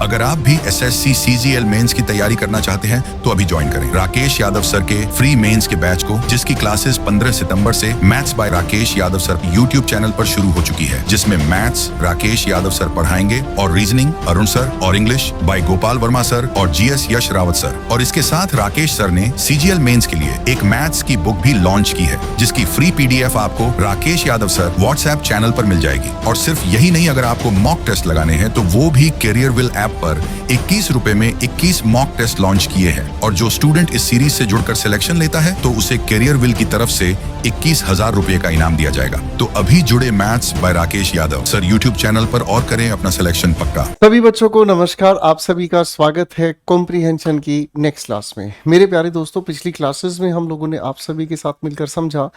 अगर आप भी SSC CGL मेंस की तैयारी करना चाहते हैं तो अभी ज्वाइन करें राकेश यादव सर के फ्री मेंस के बैच को, जिसकी क्लासेस 15 सितंबर से maths by Rakesh Yadav sir YouTube channel पर शुरू हो चुकी है, जिसमें मैथ्स राकेश यादव सर पढ़ाएंगे और रीजनिंग अरुण सर और English by Gopal Verma sir और GS यश रावत सर। और इसके साथ राकेश सर ने CGL मेंस के लिए एक मैथ्स की बुक भी लॉन्च की है, जिसकी फ्री PDF आपको Rakesh Yadav sir WhatsApp channel पर मिल जाएगी। और सिर्फ यही नहीं, अगर आपको मॉक टेस्ट लगाने हैं तो वो भी कैरियर विल ऐप पर 21 रुपए में 21 मॉक टेस्ट लॉन्च किए हैं। और जो स्टूडेंट इस सीरीज से जुड़कर सिलेक्शन लेता है तो उसे कैरियर विल की तरफ से 21,000 रुपए का इनाम दिया जाएगा। तो अभी जुड़े maths by Rakesh Yadav sir YouTube channel पर और करें अपना सिलेक्शन पक्का। सभी बच्चों को नमस्कार, आप सभी का स्वागत है कॉम्प्रिहेंशन की नेक्स्ट क्लास में। मेरे प्यारे दोस्तों, पिछली क्लासेस में हम लोगों ने आप सभी के साथ मिलकर समझा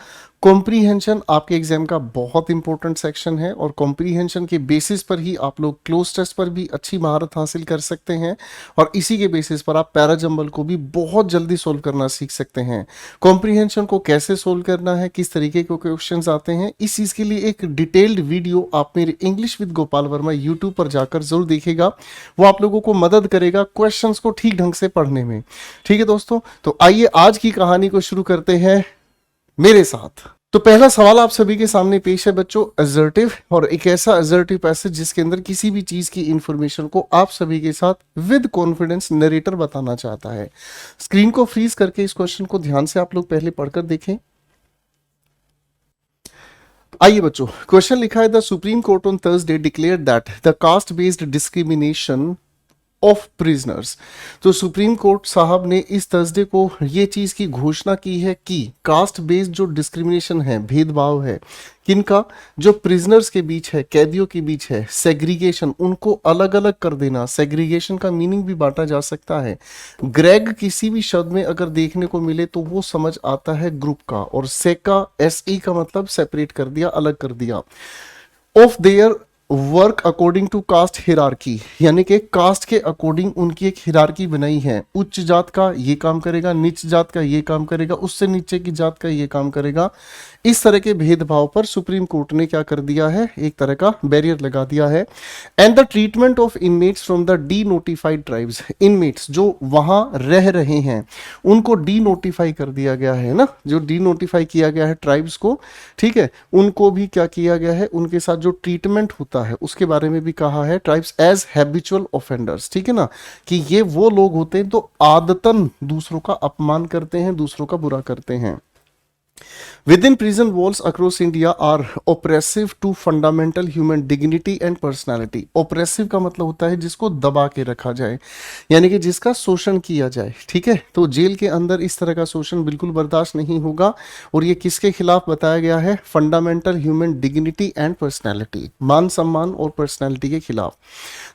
कॉम्प्रिहेंशन आपके एग्जाम का बहुत इंपॉर्टेंट सेक्शन है और कॉम्प्रिहेंशन के बेसिस पर ही आप लोग क्लोज टेस्ट पर भी अच्छी महारत हासिल कर सकते हैं और इसी के बेसिस पर आप पैराजंबल को भी बहुत जल्दी सोल्व करना सीख सकते हैं। कॉम्प्रिहेंशन को कैसे सोल्व करना है, किस तरीके के क्वेश्चंस आते हैं, इस चीज के लिए एक डिटेल्ड वीडियो आप मेरे English with Gopal Verma YouTube पर जाकर जरूर देखिएगा। वो आप लोगों को मदद करेगा क्वेश्चंस को ठीक ढंग से पढ़ने में। ठीक है दोस्तों, तो आइए आज की कहानी को शुरू करते हैं मेरे साथ। तो पहला सवाल आप सभी के सामने पेश है बच्चों, असर्टिव, और एक ऐसा असर्टिव पैसेज जिसके अंदर किसी भी चीज की इंफॉर्मेशन को आप सभी के साथ विद कॉन्फिडेंस नरेटर बताना चाहता है। स्क्रीन को फ्रीज करके इस क्वेश्चन को ध्यान से आप लोग पहले पढ़कर देखें। आइए बच्चों, क्वेश्चन लिखा है the supreme court on Thursday declared that the caste based discrimination of prisoners. तो सुप्रीम कोर्ट साहब ने इस थर्सडे को ये चीज की घोषणा की है कि कास्ट बेस्ड जो डिस्क्रिमिनेशन है, भेदभाव है, किनका, जो प्रिजनर्स के बीच है, कैदियों के बीच है, सेग्रीगेशन, उनको अलग अलग कर देना। सेग्रीगेशन का मीनिंग भी बांटा जा सकता है। ग्रेग किसी भी शब्द में अगर देखने को मिले तो वो समझ आता है ग्रुप का, और सेका SE का मतलब सेपरेट कर दिया, अलग कर दिया। Of their work according to caste hierarchy, यानी कि कास्ट के अकॉर्डिंग उनकी एक हिरार्की बनाई है। उच्च जात का ये काम करेगा, नीच जात का ये काम करेगा, उससे नीचे की जात का ये काम करेगा। इस तरह के भेदभाव पर सुप्रीम कोर्ट ने क्या कर दिया है, एक तरह का बैरियर लगा दिया है। And the treatment of inmates from the D notified tribes, inmates जो वहां रह रहे हैं उनको डी नोटिफाई कर दिया गया है ना, जो डी नोटिफाई किया गया है ट्राइब्स को, ठीक है, उनको भी क्या किया गया है, उनके साथ जो ट्रीटमेंट होता है उसके बारे में भी कहा है, ट्राइब्स एज हैबिचुअल ऑफेंडर्स। ठीक है ना, कि ये वो लोग होते हैं तो आदतन दूसरों का अपमान करते हैं, दूसरों का बुरा करते हैं। Within prison walls across India are oppressive to fundamental human dignity and personality. Oppressive का मतलब होता है जिसको दबा के रखा जाए, यानी कि जिसका शोषण किया जाए। ठीक है, तो जेल के अंदर इस तरह का शोषण बिल्कुल बर्दाश्त नहीं होगा। और ये किसके खिलाफ बताया गया है, fundamental human dignity and personality, मान सम्मान और पर्सनैलिटी के खिलाफ।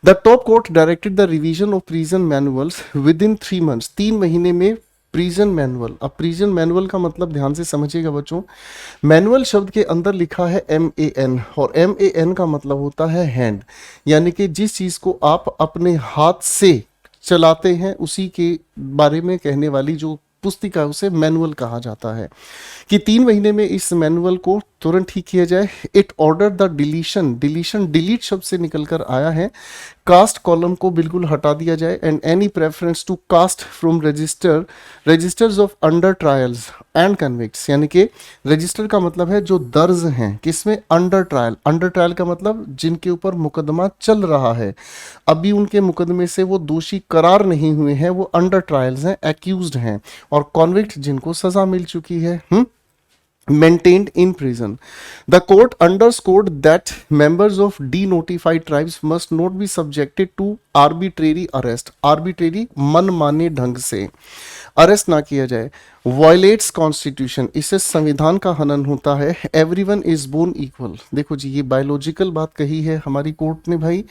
The top court directed the revision of prison manuals with in 3 months, 3 महीने में प्रिजन मैनुअल। अब प्रिजन मैनुअल का मतलब ध्यान से समझिएगा बच्चों, मैनुअल शब्द के अंदर लिखा है MAN, और MAN का मतलब होता है हैंड, यानी कि जिस चीज को आप अपने हाथ से चलाते हैं उसी के बारे में कहने वाली जो पुस्तिका उसे मैनुअल कहा जाता है। कि 3 महीने में इस मैनुअल को तुरंत ठीक किया जाए। It order the deletion, deletion delete शब्द से निकलकर आया है, कास्ट कॉलम को बिल्कुल हटा दिया जाए। And any preference to caste from registers of under trials and convicts, यानी कि रजिस्टर का मतलब है जो दर्ज हैं, किसमें, अंडर ट्रायल। अंडर ट्रायल का मतलब जिनके ऊपर मुकदमा चल रहा है, अभी उनके मुकदमे से वो दोषी करार नहीं हुए हैं, वो अंडर ट्रायल्स हैं, एक्यूज्ड हैं। और कॉन्विक्ट जिनको सजा मिल चुकी है, maintained in prison. The court underscored that members of denotified tribes must not be subjected to arbitrary arrest. Arbitrary मनमाने ढंग से अरेस्ट ना किया जाए। वायलेट्स कॉन्स्टिट्यूशन, इससे संविधान का हनन होता है। एवरीवन इज बोर्न इक्वल, देखो जी ये बायोलॉजिकल बात कही है हमारी कोर्ट ने भाई,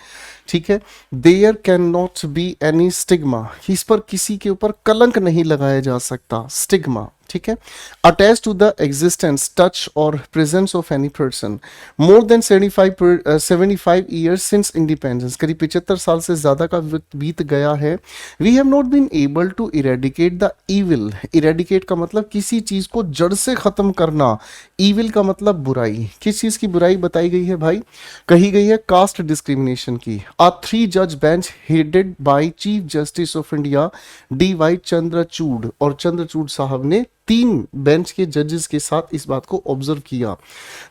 ठीक है। There can not be any stigma, इस पर किसी के ऊपर कलंक नहीं लगाया जा सकता, स्टिग्मा, ठीक है। Attach to the existence, touch और presence of any person more than 75 years since independence, करीब 75 साल से ज्यादा का वक्त बीत गया है। We have not been able to eradicate the evil, eradicate का मतलब किसी चीज को जड़ से खत्म करना, ईविल का मतलब बुराई। किस चीज की बुराई बताई गई है भाई? कही गई है कास्ट डिस्क्रिमिनेशन की। अ 3 जज bench headed by chief justice of India D Y Chandrachud, और चंद्रचूड़ साहब ने 3 बेंच के जजेस के साथ इस बात को ऑब्जर्व किया।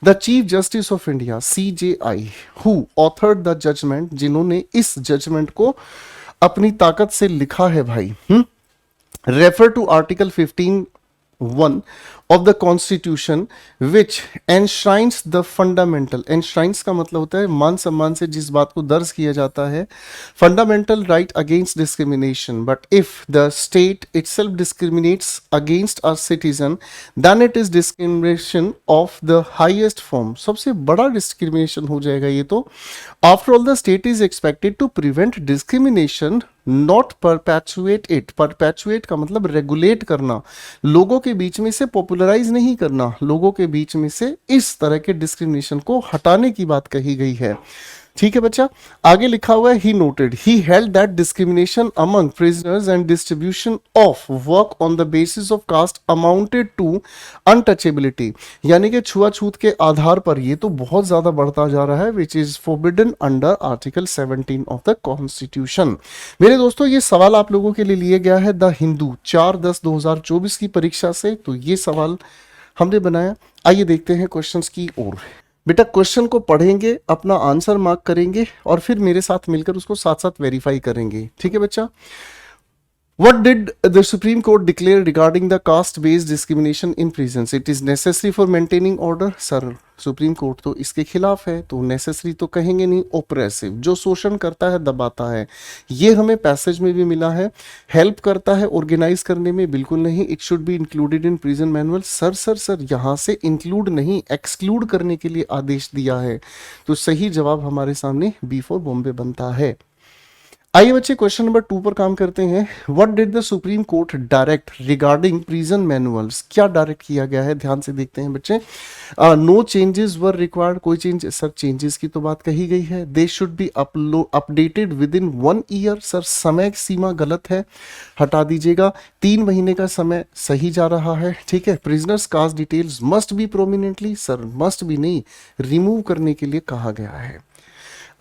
The chief justice of India CJI who authored the judgment, जिन्होंने इस जजमेंट को अपनी ताकत से लिखा है भाई, refer to article 15(1) of the constitution which enshrines the fundamental, enshrines का मतलब होता है मान सम्मान से जिस बात को दर्ज किया जाता है, fundamental right against discrimination, but if the state itself discriminates against a citizen then it is discrimination of the highest form, सबसे बड़ा discrimination हो जाएगा ये तो। after all the state is expected to prevent discrimination not perpetuate it, perpetuate का मतलब regulate करना, लोगों के बीच में से पॉपुलराइज नहीं करना, लोगों के बीच में से इस तरह के डिस्क्रिमिनेशन को हटाने की बात कही गई है। ठीक है बच्चा, आगे लिखा हुआ है he noted he held that discrimination among prisoners and distribution of work on the basis of caste amounted to untouchability, यानी कि छुआछूत के आधार पर ये तो बहुत ज्यादा बढ़ता जा रहा है, which is forbidden under article 17 of the constitution. मेरे दोस्तों ये सवाल आप लोगों के लिए लिया गया है द हिंदू 4/10/2024 की परीक्षा से, तो ये सवाल हमने बनाया। आइए देखते हैं क्वेश्चंस की ओर। बेटा क्वेश्चन को पढ़ेंगे, अपना आंसर मार्क करेंगे और फिर मेरे साथ मिलकर उसको साथ साथ वेरीफाई करेंगे। ठीक है बच्चा। What did the Supreme Court declare regarding the caste-based discrimination in prisons? It is necessary for maintaining order. Sir supreme court तो इसके खिलाफ है, तो नेसेसरी तो कहेंगे नहीं, ओप्रेसिव, जो शोषण करता है दबाता है। ये हमें पैसेज में भी मिला है। हेल्प करता है ऑर्गेनाइज करने में, बिल्कुल नहीं। It should be included in prison manual. Sir यहाँ से इंक्लूड नहीं एक्सक्लूड करने के लिए आदेश दिया है, तो सही जवाब हमारे सामने B4 बॉम्बे बनता है। आइए बच्चे क्वेश्चन नंबर 2 पर काम करते हैं। What did the supreme court direct regarding prison manuals? क्या डायरेक्ट किया गया है, ध्यान से देखते हैं बच्चे। नो चेंजेस वर रिक्वायर्ड, कोई चेंज, सर चेंजेस की तो बात कही गई है। दे should be updated with in 1 year, sir समय सीमा गलत है, हटा दीजिएगा। 3 महीने का समय सही जा रहा है। ठीक है। Prisoners caste details must be prominently, sir must be नहीं, रिमूव करने के लिए कहा गया है।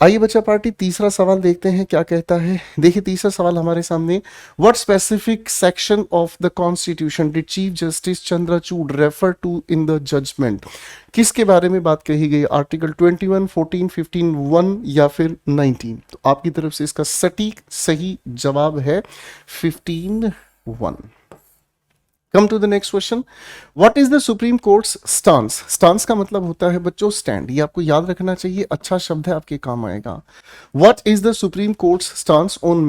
आइए बच्चा पार्टी तीसरा सवाल देखते हैं क्या कहता है। देखिए तीसरा सवाल हमारे सामने, what specific section of the constitution did chief justice Chandrachud refer to in the judgment? किसके बारे में बात कही गई? आर्टिकल 21, 14, 15, 1 या फिर 19? तो आपकी तरफ से इसका सटीक सही जवाब है 15(1). Come to the next question, what is the supreme court's stance? Stance का मतलब होता है बच्चों स्टैंड, ये आपको याद रखना चाहिए, अच्छा शब्द है, आपके काम आएगा। What is the supreme court's stance on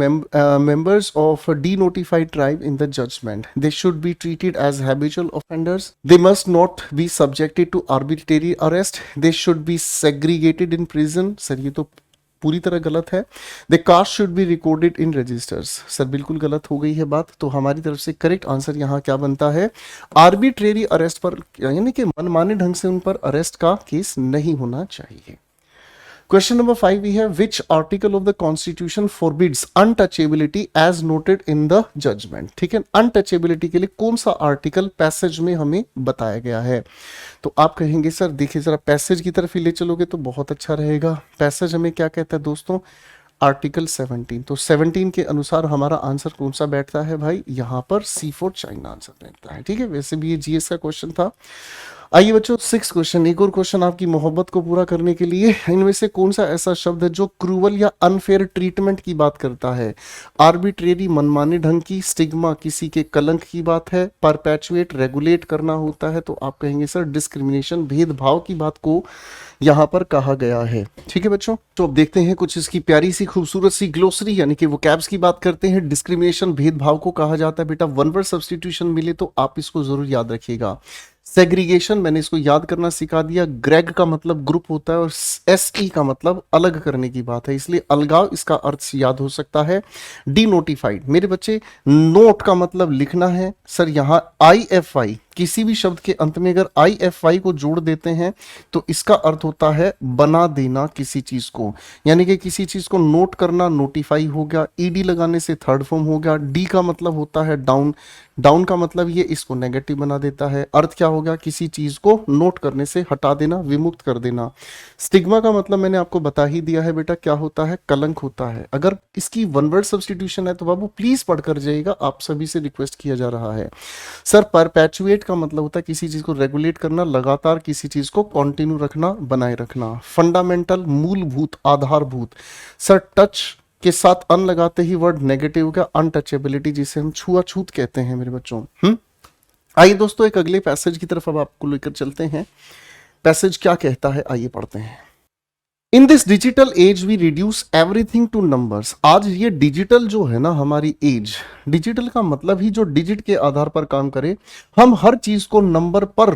members of denotified tribe in the judgment? They should be treated as habitual offenders, they must not be subjected to arbitrary arrest, they should be segregated in prison, sir ये तो पूरी तरह गलत है। The caste should be recorded in registers, sir बिल्कुल गलत हो गई है बात। तो हमारी तरफ से करेक्ट आंसर यहाँ क्या बनता है? आर्बिट्रेरी अरेस्ट पर, यानी कि मनमाने ढंग से उन पर अरेस्ट का केस नहीं होना चाहिए। क्वेश्चन नंबर 5 भी है, which article of the constitution forbids untouchability as noted in the judgment? ठीक है, अनटचेबिलिटी के लिए कौन सा आर्टिकल पैसेज में हमें बताया गया है? तो आप कहेंगे सर देखिए जरा पैसेज की तरफ ही ले चलोगे तो बहुत अच्छा रहेगा। पैसेज हमें क्या कहता है दोस्तों? आर्टिकल 17। तो 17 के अनुसार हमारा आंसर कौन सा बैठता है भाई? यहाँ पर C4 चाइना आंसर बैठता है। ठीक है, वैसे भी ये GS का क्वेश्चन था। आइए बच्चों 6 क्वेश्चन, एक और क्वेश्चन आपकी मोहब्बत को पूरा करने के लिए। इनमें से कौन सा ऐसा शब्द है जो क्रूवल या अनफेयर ट्रीटमेंट की बात करता है? आर्बिट्रेरी मनमाने ढंग की, स्टिग्मा किसी के कलंक की बात है, परपैचुएट रेगुलेट करना होता है। तो आप कहेंगे सर डिस्क्रिमिनेशन भेदभाव की बात को यहाँ पर कहा गया है। ठीक है बच्चों, तो अब देखते हैं कुछ इसकी प्यारी सी खूबसूरत सी ग्लोसरी, यानी कि वो कैब्स की बात करते हैं। डिस्क्रिमिनेशन भेदभाव को कहा जाता है बेटा, वन वर्ड सब्स्टिट्यूशन मिले तो आप इसको जरूर याद रखिएगा। सेग्रीगेशन मैंने इसको याद करना सिखा दिया। ग्रेग का मतलब ग्रुप होता है और एसई का मतलब अलग करने की बात है, इसलिए अलगाव इसका अर्थ याद हो सकता है। डी नोटिफाइड मेरे बच्चे, नोट का मतलब लिखना है। सर यहाँ IFI, किसी भी शब्द के अंत में अगर IFI को जोड़ देते हैं तो इसका अर्थ होता है बना देना किसी चीज को, यानी कि किसी चीज को नोट करना, नोटिफाई हो गया। ईडी लगाने से थर्ड फॉर्म हो गया। डी का मतलब होता है डाउन, डाउन का मतलब ये इसको नेगेटिव बना देता है। अर्थ क्या होगा, किसी चीज को नोट करने से हटा देना, विमुक्त कर देना। स्टिग्मा का मतलब मैंने आपको बता ही दिया है बेटा, क्या होता है, कलंक होता है। अगर इसकी वन वर्ड सब्स्टिट्यूशन है तो बाबू प्लीज पढ़कर जाइएगा, आप सभी से रिक्वेस्ट किया जा रहा है। सर परपेचुएट का मतलब होता है किसी चीज को रेगुलेट करना, लगातार किसी चीज को कंटिन्यू रखना, बनाए रखना। फंडामेंटल मूलभूत, आधारभूत। सर टच के साथ अन लगाते ही वर्ड नेगेटिव का, अनटचेबिलिटी जिसे हम छुआछूत कहते हैं मेरे बच्चों। आइए दोस्तों एक अगले पैसेज की तरफ अब आपको लेकर चलते हैं। पैसेज क्या कहता है, आइए पढ़ते हैं। In this digital age we reduce everything to numbers. आज ये डिजिटल जो है ना हमारी एज, डिजिटल का मतलब ही जो डिजिट के आधार पर काम करे, हम हर चीज को नंबर पर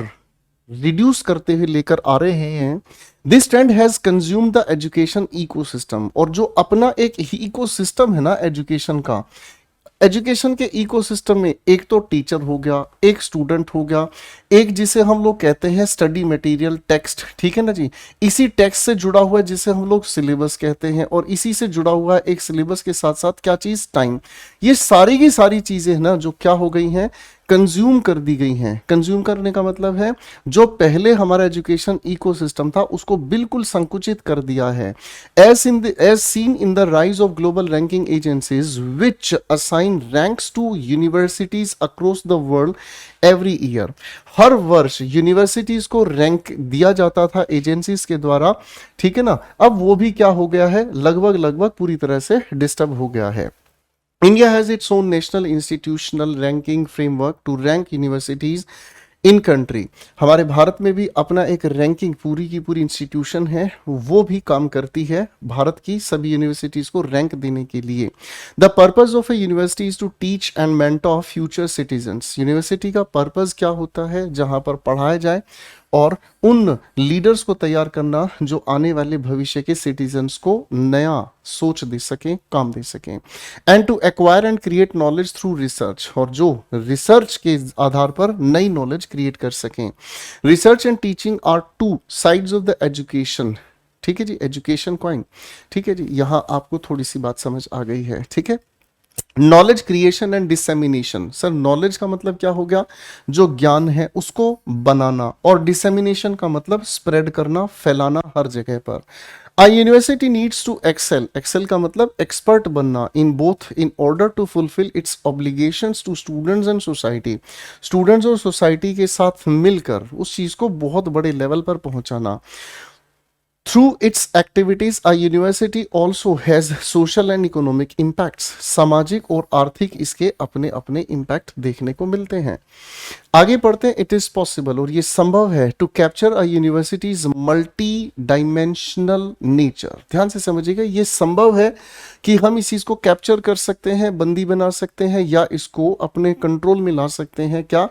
रिड्यूस करते हुए लेकर आ रहे हैं। This trend has consume the education ecosystem. और जो अपना एक इकोसिस्टम है ना एजुकेशन का, एजुकेशन के इकोसिस्टम में एक तो टीचर हो गया, एक स्टूडेंट हो गया, एक जिसे हम लोग कहते हैं स्टडी मटेरियल, टेक्स्ट, ठीक है ना जी। इसी टेक्स्ट से जुड़ा हुआ है जिसे हम लोग सिलेबस कहते हैं, और इसी से जुड़ा हुआ है एक सिलेबस के साथ साथ क्या चीज, टाइम। ये सारी की सारी चीजें है ना जो क्या हो गई हैं, कंज्यूम कर दी गई हैं। कंज्यूम करने का मतलब है जो पहले हमारा एजुकेशन इकोसिस्टम था उसको बिल्कुल संकुचित कर दिया है। As seen in the rise of global ranking agencies which assign ranks to universities across the world every year. हर वर्ष यूनिवर्सिटीज को रैंक दिया जाता था एजेंसीज के द्वारा, ठीक है ना। अब वो भी क्या हो गया है, लगभग पूरी तरह से डिस्टर्ब हो गया है। India has its own national institutional ranking framework to rank universities in country. हमारे भारत में भी अपना एक रैंकिंग पूरी की पूरी इंस्टीट्यूशन है, वो भी काम करती है भारत की सभी यूनिवर्सिटीज को रैंक देने के लिए। The purpose of a university is to teach and mentor future citizens. University का पर्पज क्या होता है, जहां पर पढ़ाया जाए और उन लीडर्स को तैयार करना जो आने वाले भविष्य के सिटीजन्स को नया सोच दे सकें, काम दे सकें। And to acquire and create knowledge through research, और जो रिसर्च के आधार पर नई नॉलेज क्रिएट कर सकें। Research and teaching are two sides of the education, ठीक है जी, एजुकेशन कॉइन, ठीक है जी। यहां आपको थोड़ी सी बात समझ आ गई है, ठीक है। Knowledge creation and dissemination. Sir knowledge का मतलब क्या हो गया, जो ज्ञान है उसको बनाना, और डिसेमिनेशन का मतलब स्प्रेड करना, फैलाना हर जगह पर। A university needs to excel, excel का मतलब एक्सपर्ट बनना, in both in order to fulfill its obligations to students and society। Students और सोसाइटी के साथ मिलकर उस चीज को बहुत बड़े लेवल पर पहुंचाना। Through its activities, a university also has social and economic impacts। सामाजिक और आर्थिक इसके अपने अपने इम्पैक्ट देखने को मिलते हैं। आगे पढ़ते हैं। इट इज पॉसिबल, और ये संभव है, to capture a university's multidimensional nature. ध्यान से समझिएगा, ये संभव है कि हम इस चीज को कैप्चर कर सकते हैं, बंदी बना सकते हैं, या इसको अपने कंट्रोल में ला सकते हैं। क्या,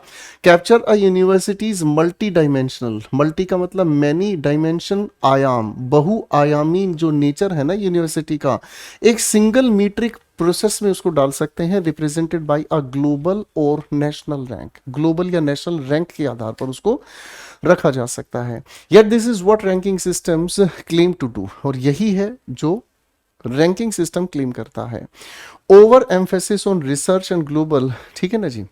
capture a university's multi dimensional. Multi का मतलब मैनी, डायमेंशन आयाम, बहुआयामी जो नेचर है ना यूनिवर्सिटी का, एक सिंगल मीट्रिक प्रोसेस में उसको डाल सकते हैं, रिप्रेजेंटेड बाय अ ग्लोबल और नेशनल रैंक। ग्लोबल या नेशनल रैंक के आधार पर उसको रखा जा सकता है। Yet this is what ranking systems claim to do, और यही है जो रैंकिंग सिस्टम क्लेम करता है। Over emphasis on research and global, ठीक है ना जी,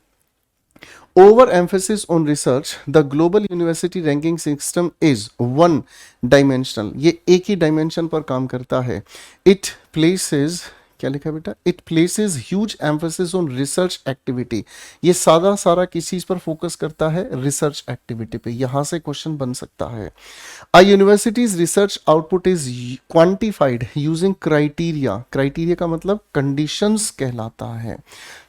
over emphasis on research, the global university ranking system is one dimensional. ये एक ही डायमेंशन पर काम करता है। इट प्लेसेस, क्या लिखा बेटा, it places huge emphasis on research activity. ये सारा किस चीज पर फोकस करता है, रिसर्च एक्टिविटी पे। यहां से क्वेश्चन बन सकता है। A universities research output is quantified using criteria. Criteria का मतलब कंडीशंस कहलाता है,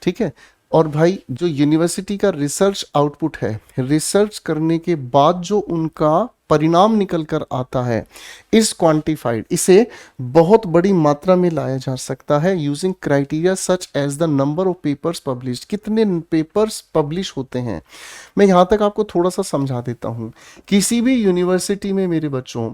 ठीक है। और भाई जो यूनिवर्सिटी का रिसर्च आउटपुट है, रिसर्च करने के बाद जो उनका परिणाम निकल कर आता है इज क्वांटिफाइड, इसे बहुत बड़ी मात्रा में लाया जा सकता है using criteria such as the number of papers publish, कितने पेपर्स पब्लिश होते हैं। मैं यहां तक आपको थोड़ा सा समझा देता हूं। किसी भी यूनिवर्सिटी में मेरे बच्चों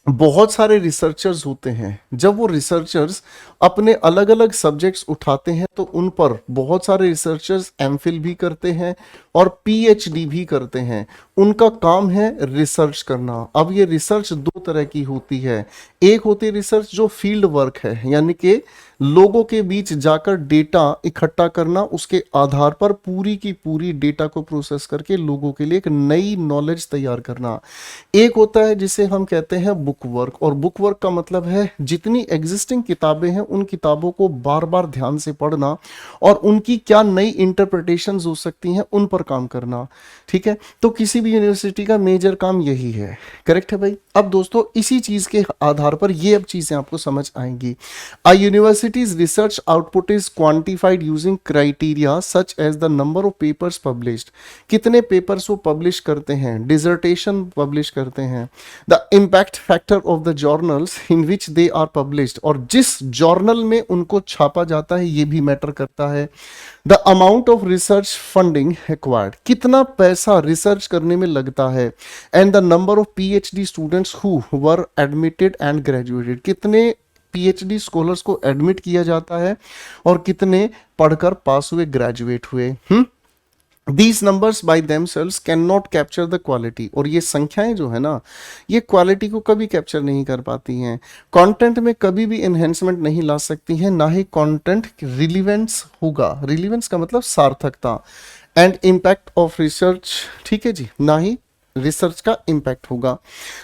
बहुत सारे रिसर्चर्स होते हैं। जब वो रिसर्चर्स अपने अलग अलग सब्जेक्ट्स उठाते हैं तो उन पर बहुत सारे रिसर्चर्स एमफिल भी करते हैं और पीएचडी भी करते हैं। उनका काम है रिसर्च करना। अब ये रिसर्च दो तरह की होती है। एक होती है रिसर्च जो फील्ड वर्क है, यानी कि लोगों के बीच जाकर डेटा इकट्ठा करना, उसके आधार पर पूरी की पूरी डेटा को प्रोसेस करके लोगों के लिए एक नई नॉलेज तैयार करना। एक होता है जिसे हम कहते हैं बुक वर्क, और बुक वर्क का मतलब है जितनी एग्जिस्टिंग किताबें हैं उन किताबों को बार बार ध्यान से पढ़ना और उनकी क्या नई इंटरप्रिटेशंस हो सकती हैं उन पर काम करना। ठीक है, तो किसी भी यूनिवर्सिटी का मेजर काम यही है। करेक्ट है भाई। अब दोस्तों इसी चीज के आधार पर ये अब चीजें आपको समझ आएंगी। A universities research output is quantified using criteria such as the number of papers published, कितने पेपर्स वो पब्लिश करते हैं, डिसर्टेशन पब्लिश करते हैं, the impact factor of the journals in which they are published, और जिस जर्नल में उनको छापा जाता है ये भी मैटर करता है, the amount of research funding acquired, कितना पैसा रिसर्च करने में लगता है, and the number of PhD students who were admitted and graduated, कितने पीएचडी स्कॉलर्स को एडमिट किया जाता है और कितने पढ़कर पास हुए, ग्रेजुएट हुए। These numbers by themselves cannot capture the quality, और ये संख्याएं जो है ना ये क्वालिटी को कभी कैप्चर नहीं कर पाती हैं, कंटेंट में कभी भी एनहेंसमेंट नहीं ला सकती हैं, ना ही कंटेंट रिलीवेंस होगा, रिलीवेंस का मतलब सार्थकता, एंड इम्पैक्ट ऑफ रिसर्च, ठीक है जी, ना ही रिसर्च का इंपैक्ट होगा।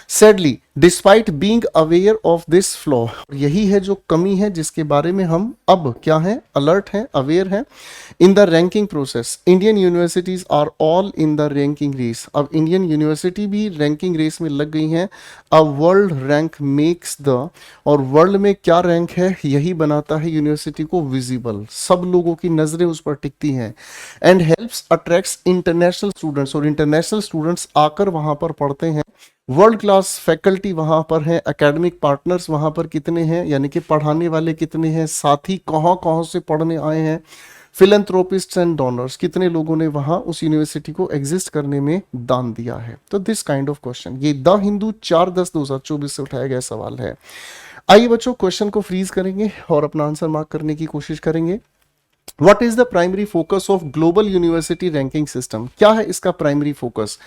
Sadly despite being aware of this flaw, यही है जो कमी है जिसके बारे में हम अब क्या है, अलर्ट हैं, अवेयर हैं। In the ranking process Indian universities are all in the ranking race, अब इंडियन यूनिवर्सिटी भी रैंकिंग रेस में लग गई हैं। A world rank makes the, और वर्ल्ड में क्या रैंक है यही बनाता है यूनिवर्सिटी को विजिबल, सब लोगों की नजरें उस पर टिकती हैं, and helps attracts international students, और इंटरनेशनल स्टूडेंट्स आकर वहां पर पढ़ते हैं। वर्ल्ड क्लास फैकल्टी वहां पर है, एकेडमिक पार्टनर्स वहां पर कितने हैं, यानी कि पढ़ाने वाले कितने हैं, साथी कहां से पढ़ने आए हैं, फिलैंथ्रोपिस्ट्स एंड डोनर्स, कितने लोगों ने वहां उस यूनिवर्सिटी को एग्जिस्ट करने में दान दिया है। तो दिस काइंड ऑफ क्वेश्चन ये द हिंदू 4/10/2024 से उठाया गया सवाल है। आइए बच्चों क्वेश्चन को फ्रीज करेंगे और अपना आंसर मार्क करने की कोशिश करेंगे। What is the primary focus of global university ranking system, क्या है इसका प्राइमरी फोकस?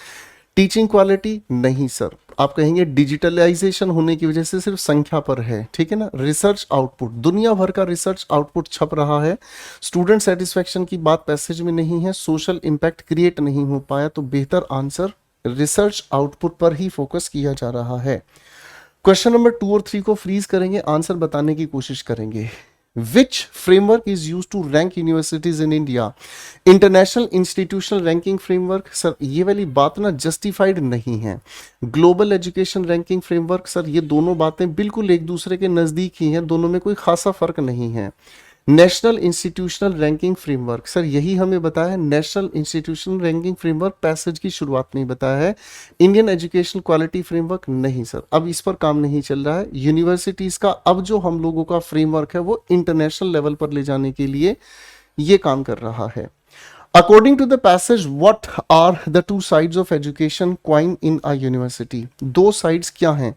टीचिंग क्वालिटी नहीं सर, आप कहेंगे डिजिटलाइजेशन होने की वजह से सिर्फ संख्या पर है, ठीक है ना। रिसर्च आउटपुट, दुनिया भर का रिसर्च आउटपुट छप रहा है, स्टूडेंट सेटिस्फेक्शन की बात पैसेज में नहीं है, सोशल इंपैक्ट क्रिएट नहीं हो पाया, तो बेहतर आंसर रिसर्च आउटपुट पर ही फोकस किया जा रहा है। क्वेश्चन नंबर 2 और 3 को फ्रीज करेंगे, आंसर बताने की कोशिश करेंगे। Which framework is used to rank universities in India? International institutional ranking framework, sir ये वाली बात ना जस्टिफाइड नहीं है। Global education ranking framework, sir ये दोनों बातें बिल्कुल एक दूसरे के नजदीक ही हैं, दोनों में कोई खासा फर्क नहीं है। National institutional ranking framework, sir यही हमें बताया है, national institutional ranking framework passage की शुरुआत में बताया है। इंडियन एजुकेशन क्वालिटी फ्रेमवर्क नहीं सर, अब इस पर काम नहीं चल रहा है। यूनिवर्सिटीज का अब जो हम लोगों का फ्रेमवर्क है वो इंटरनेशनल लेवल पर ले जाने के लिए ये काम कर रहा है। According to the passage, what are the two sides of education coin in a university? दो साइड्स क्या हैं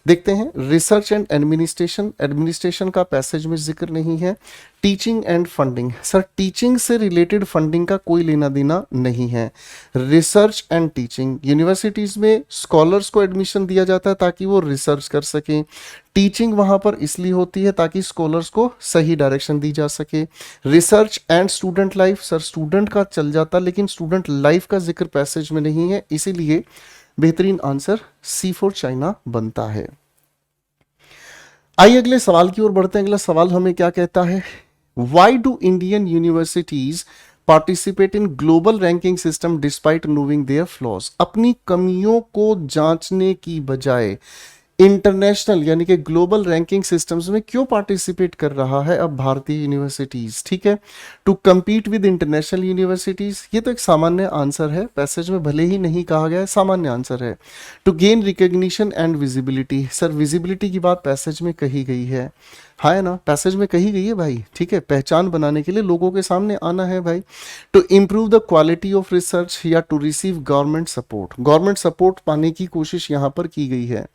देखते हैं। रिसर्च एंड एडमिनिस्ट्रेशन, एडमिनिस्ट्रेशन का पैसेज में जिक्र नहीं है। Teaching and funding, sir teaching से रिलेटेड फंडिंग का कोई लेना देना नहीं है। रिसर्च एंड टीचिंग, यूनिवर्सिटीज में स्कॉलर्स को एडमिशन दिया जाता है ताकि वो रिसर्च कर सकें, टीचिंग वहां पर इसलिए होती है ताकि स्कॉलर्स को सही डायरेक्शन दी जा सके। Research and student life, sir student का चल जाता लेकिन स्टूडेंट लाइफ का जिक्र पैसेज में नहीं है, इसीलिए बेहतरीन आंसर C फॉर चाइना बनता है। आइए अगले सवाल की ओर बढ़ते हैं। अगला सवाल हमें क्या कहता है, why do Indian universities participate in global ranking system despite knowing their flaws? अपनी कमियों को जांचने की बजाय इंटरनेशनल यानी कि ग्लोबल रैंकिंग सिस्टम्स में क्यों पार्टिसिपेट कर रहा है अब भारतीय यूनिवर्सिटीज, ठीक है। To compete with international universities, ये तो एक सामान्य आंसर है, पैसेज में भले ही नहीं कहा गया है, सामान्य आंसर है। To gain recognition and visibility, sir visibility की बात पैसेज में कही गई है ना, पैसेज में कही गई है भाई, ठीक है, पहचान बनाने के लिए लोगों के सामने आना है भाई। To improve the quality of research या टू रिसीव गवर्नमेंट सपोर्ट पाने की कोशिश यहाँ पर की गई है।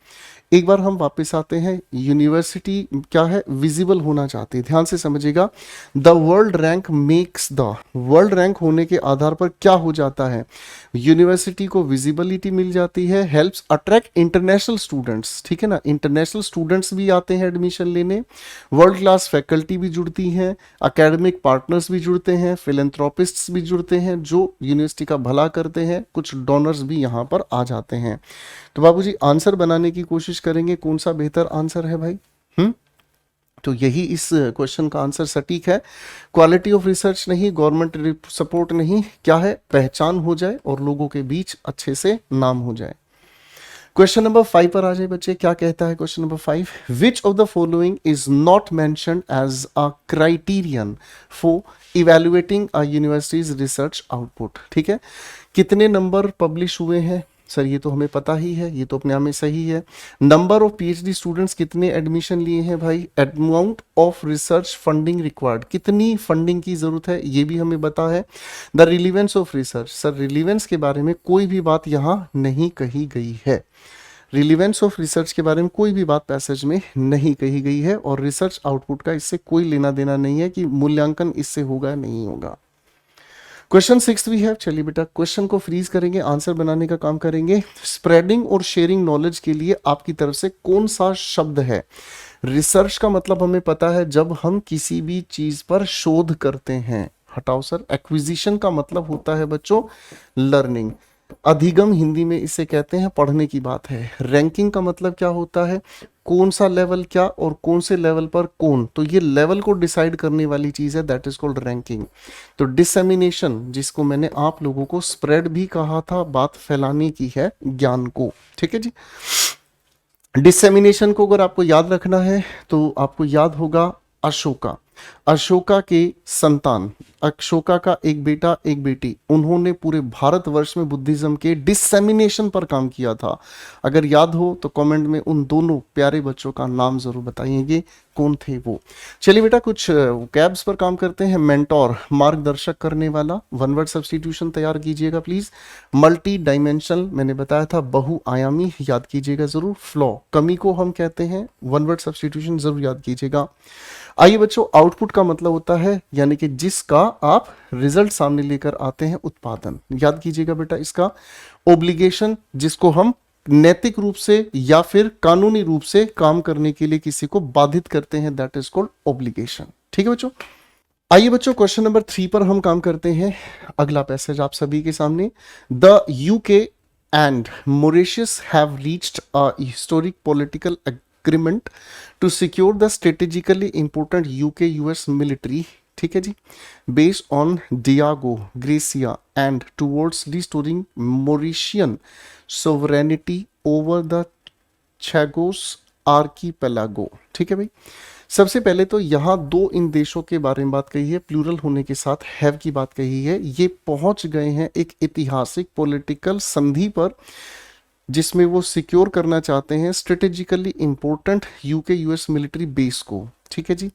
एक बार हम वापस आते हैं, यूनिवर्सिटी क्या है, विजिबल होना चाहती है, ध्यान से समझिएगा। The world rank makes the, world rank होने के आधार पर क्या हो जाता है, यूनिवर्सिटी को विजिबिलिटी मिल जाती है, हेल्प्स अट्रैक्ट इंटरनेशनल स्टूडेंट्स, ठीक है ना, इंटरनेशनल स्टूडेंट्स भी आते हैं एडमिशन लेने, वर्ल्ड क्लास फैकल्टी भी जुड़ती हैं, एकेडमिक पार्टनर्स भी जुड़ते हैं, फिलेंथ्रोपिस्ट्स भी जुड़ते हैं जो यूनिवर्सिटी का भला करते हैं, कुछ डोनर्स भी यहाँ पर आ जाते हैं। तो बाबूजी आंसर बनाने की कोशिश करेंगे, कौन सा बेहतर आंसर है भाई, तो यही इस क्वेश्चन का आंसर सटीक है। क्वालिटी ऑफ रिसर्च नहीं, गवर्नमेंट सपोर्ट नहीं, क्या है, पहचान हो जाए और लोगों के बीच अच्छे से नाम हो जाए। क्वेश्चन नंबर 5 पर आ जाए बच्चे, क्या कहता है question number 5, which of the following is not mentioned as a criterion for evaluating a universities research output, ठीक है, कितने नंबर पब्लिश हुए हैं, सर ये तो हमें पता ही है, ये तो अपने आप में सही है। नंबर ऑफ पीएचडी स्टूडेंट्स कितने एडमिशन लिए हैं भाई, amount of research funding required, कितनी फंडिंग की जरूरत है ये भी हमें पता है। The relevance of research, sir relevance के बारे में कोई भी बात यहाँ नहीं कही गई है, रिलीवेंस ऑफ रिसर्च के बारे में कोई भी बात पैसेज में नहीं कही गई है, और रिसर्च आउटपुट का इससे कोई लेना देना नहीं है कि मूल्यांकन इससे होगा नहीं होगा। क्वेश्चन 6 भी है, चलिए बेटा क्वेश्चन को फ्रीज करेंगे, आंसर बनाने का काम करेंगे। स्प्रेडिंग और शेयरिंग नॉलेज के लिए आपकी तरफ से कौन सा शब्द है, रिसर्च का मतलब हमें पता है जब हम किसी भी चीज पर शोध करते हैं, हटाओ सर, एक्विजिशन का मतलब होता है बच्चों लर्निंग, अधिगम हिंदी में इसे कहते हैं, पढ़ने की बात है। रैंकिंग का मतलब क्या होता है, कौन सा लेवल क्या और कौन से लेवल पर कौन, तो ये लेवल को डिसाइड करने वाली चीज है, दैट इज कॉल्ड रैंकिंग। तो डिसेमिनेशन, जिसको मैंने आप लोगों को स्प्रेड भी कहा था, बात फैलाने की है ज्ञान को, ठीक है जी। डिसेमिनेशन को अगर आपको याद रखना है तो आपको याद होगा अशोका, अशोका के संतान, अशोका का एक बेटा एक बेटी, उन्होंने पूरे भारतवर्ष में बुद्धिज्म के डिसेमिनेशन पर काम किया था। अगर याद हो तो कमेंट में उन दोनों प्यारे बच्चों का नाम जरूर बताइएगा कौन थे वो। चलिए बेटा कुछ कैब्स पर काम करते हैं। मेंटोर, मार्गदर्शक करने वाला, वन वर्ड सब्स्टिट्यूशन तैयार कीजिएगा प्लीज। मल्टी डायमेंशनल मैंने बताया था, बहुआयामी, याद कीजिएगा जरूर। फ्लॉ, कमी को हम कहते हैं, वन वर्ड सब्स्टिट्यूशन जरूर याद कीजिएगा। आइए बच्चों, आउटपुट का मतलब होता है यानी कि जिसका आप रिजल्ट सामने लेकर आते हैं, उत्पादन, याद कीजिएगा बेटा इसका। ओब्लिगेशन, जिसको हम नैतिक रूप से या फिर कानूनी रूप से काम करने के लिए किसी को बाधित करते हैं, दैट इज कॉल्ड ओब्लिगेशन, ठीक है बच्चों। आइए बच्चों क्वेश्चन नंबर 3 पर हम काम करते हैं। अगला पैसेज आप सभी के सामने, the UK and Mauritius have reached a historic political agreement to secure the strategically important UK-US military, ठीक है जी, based on Diego Garcia and towards restoring Mauritian sovereignty over the Chagos archipelago, ठीक है भाई। सबसे पहले तो यहाँ दो इन देशों के बारे में बात कही है, प्लूरल होने के साथ हैव की बात कही है। ये पहुंच गए हैं एक ऐतिहासिक पॉलिटिकल संधि पर जिसमें वो सिक्योर करना चाहते हैं strategically important UK US military base को, ठीक है जी।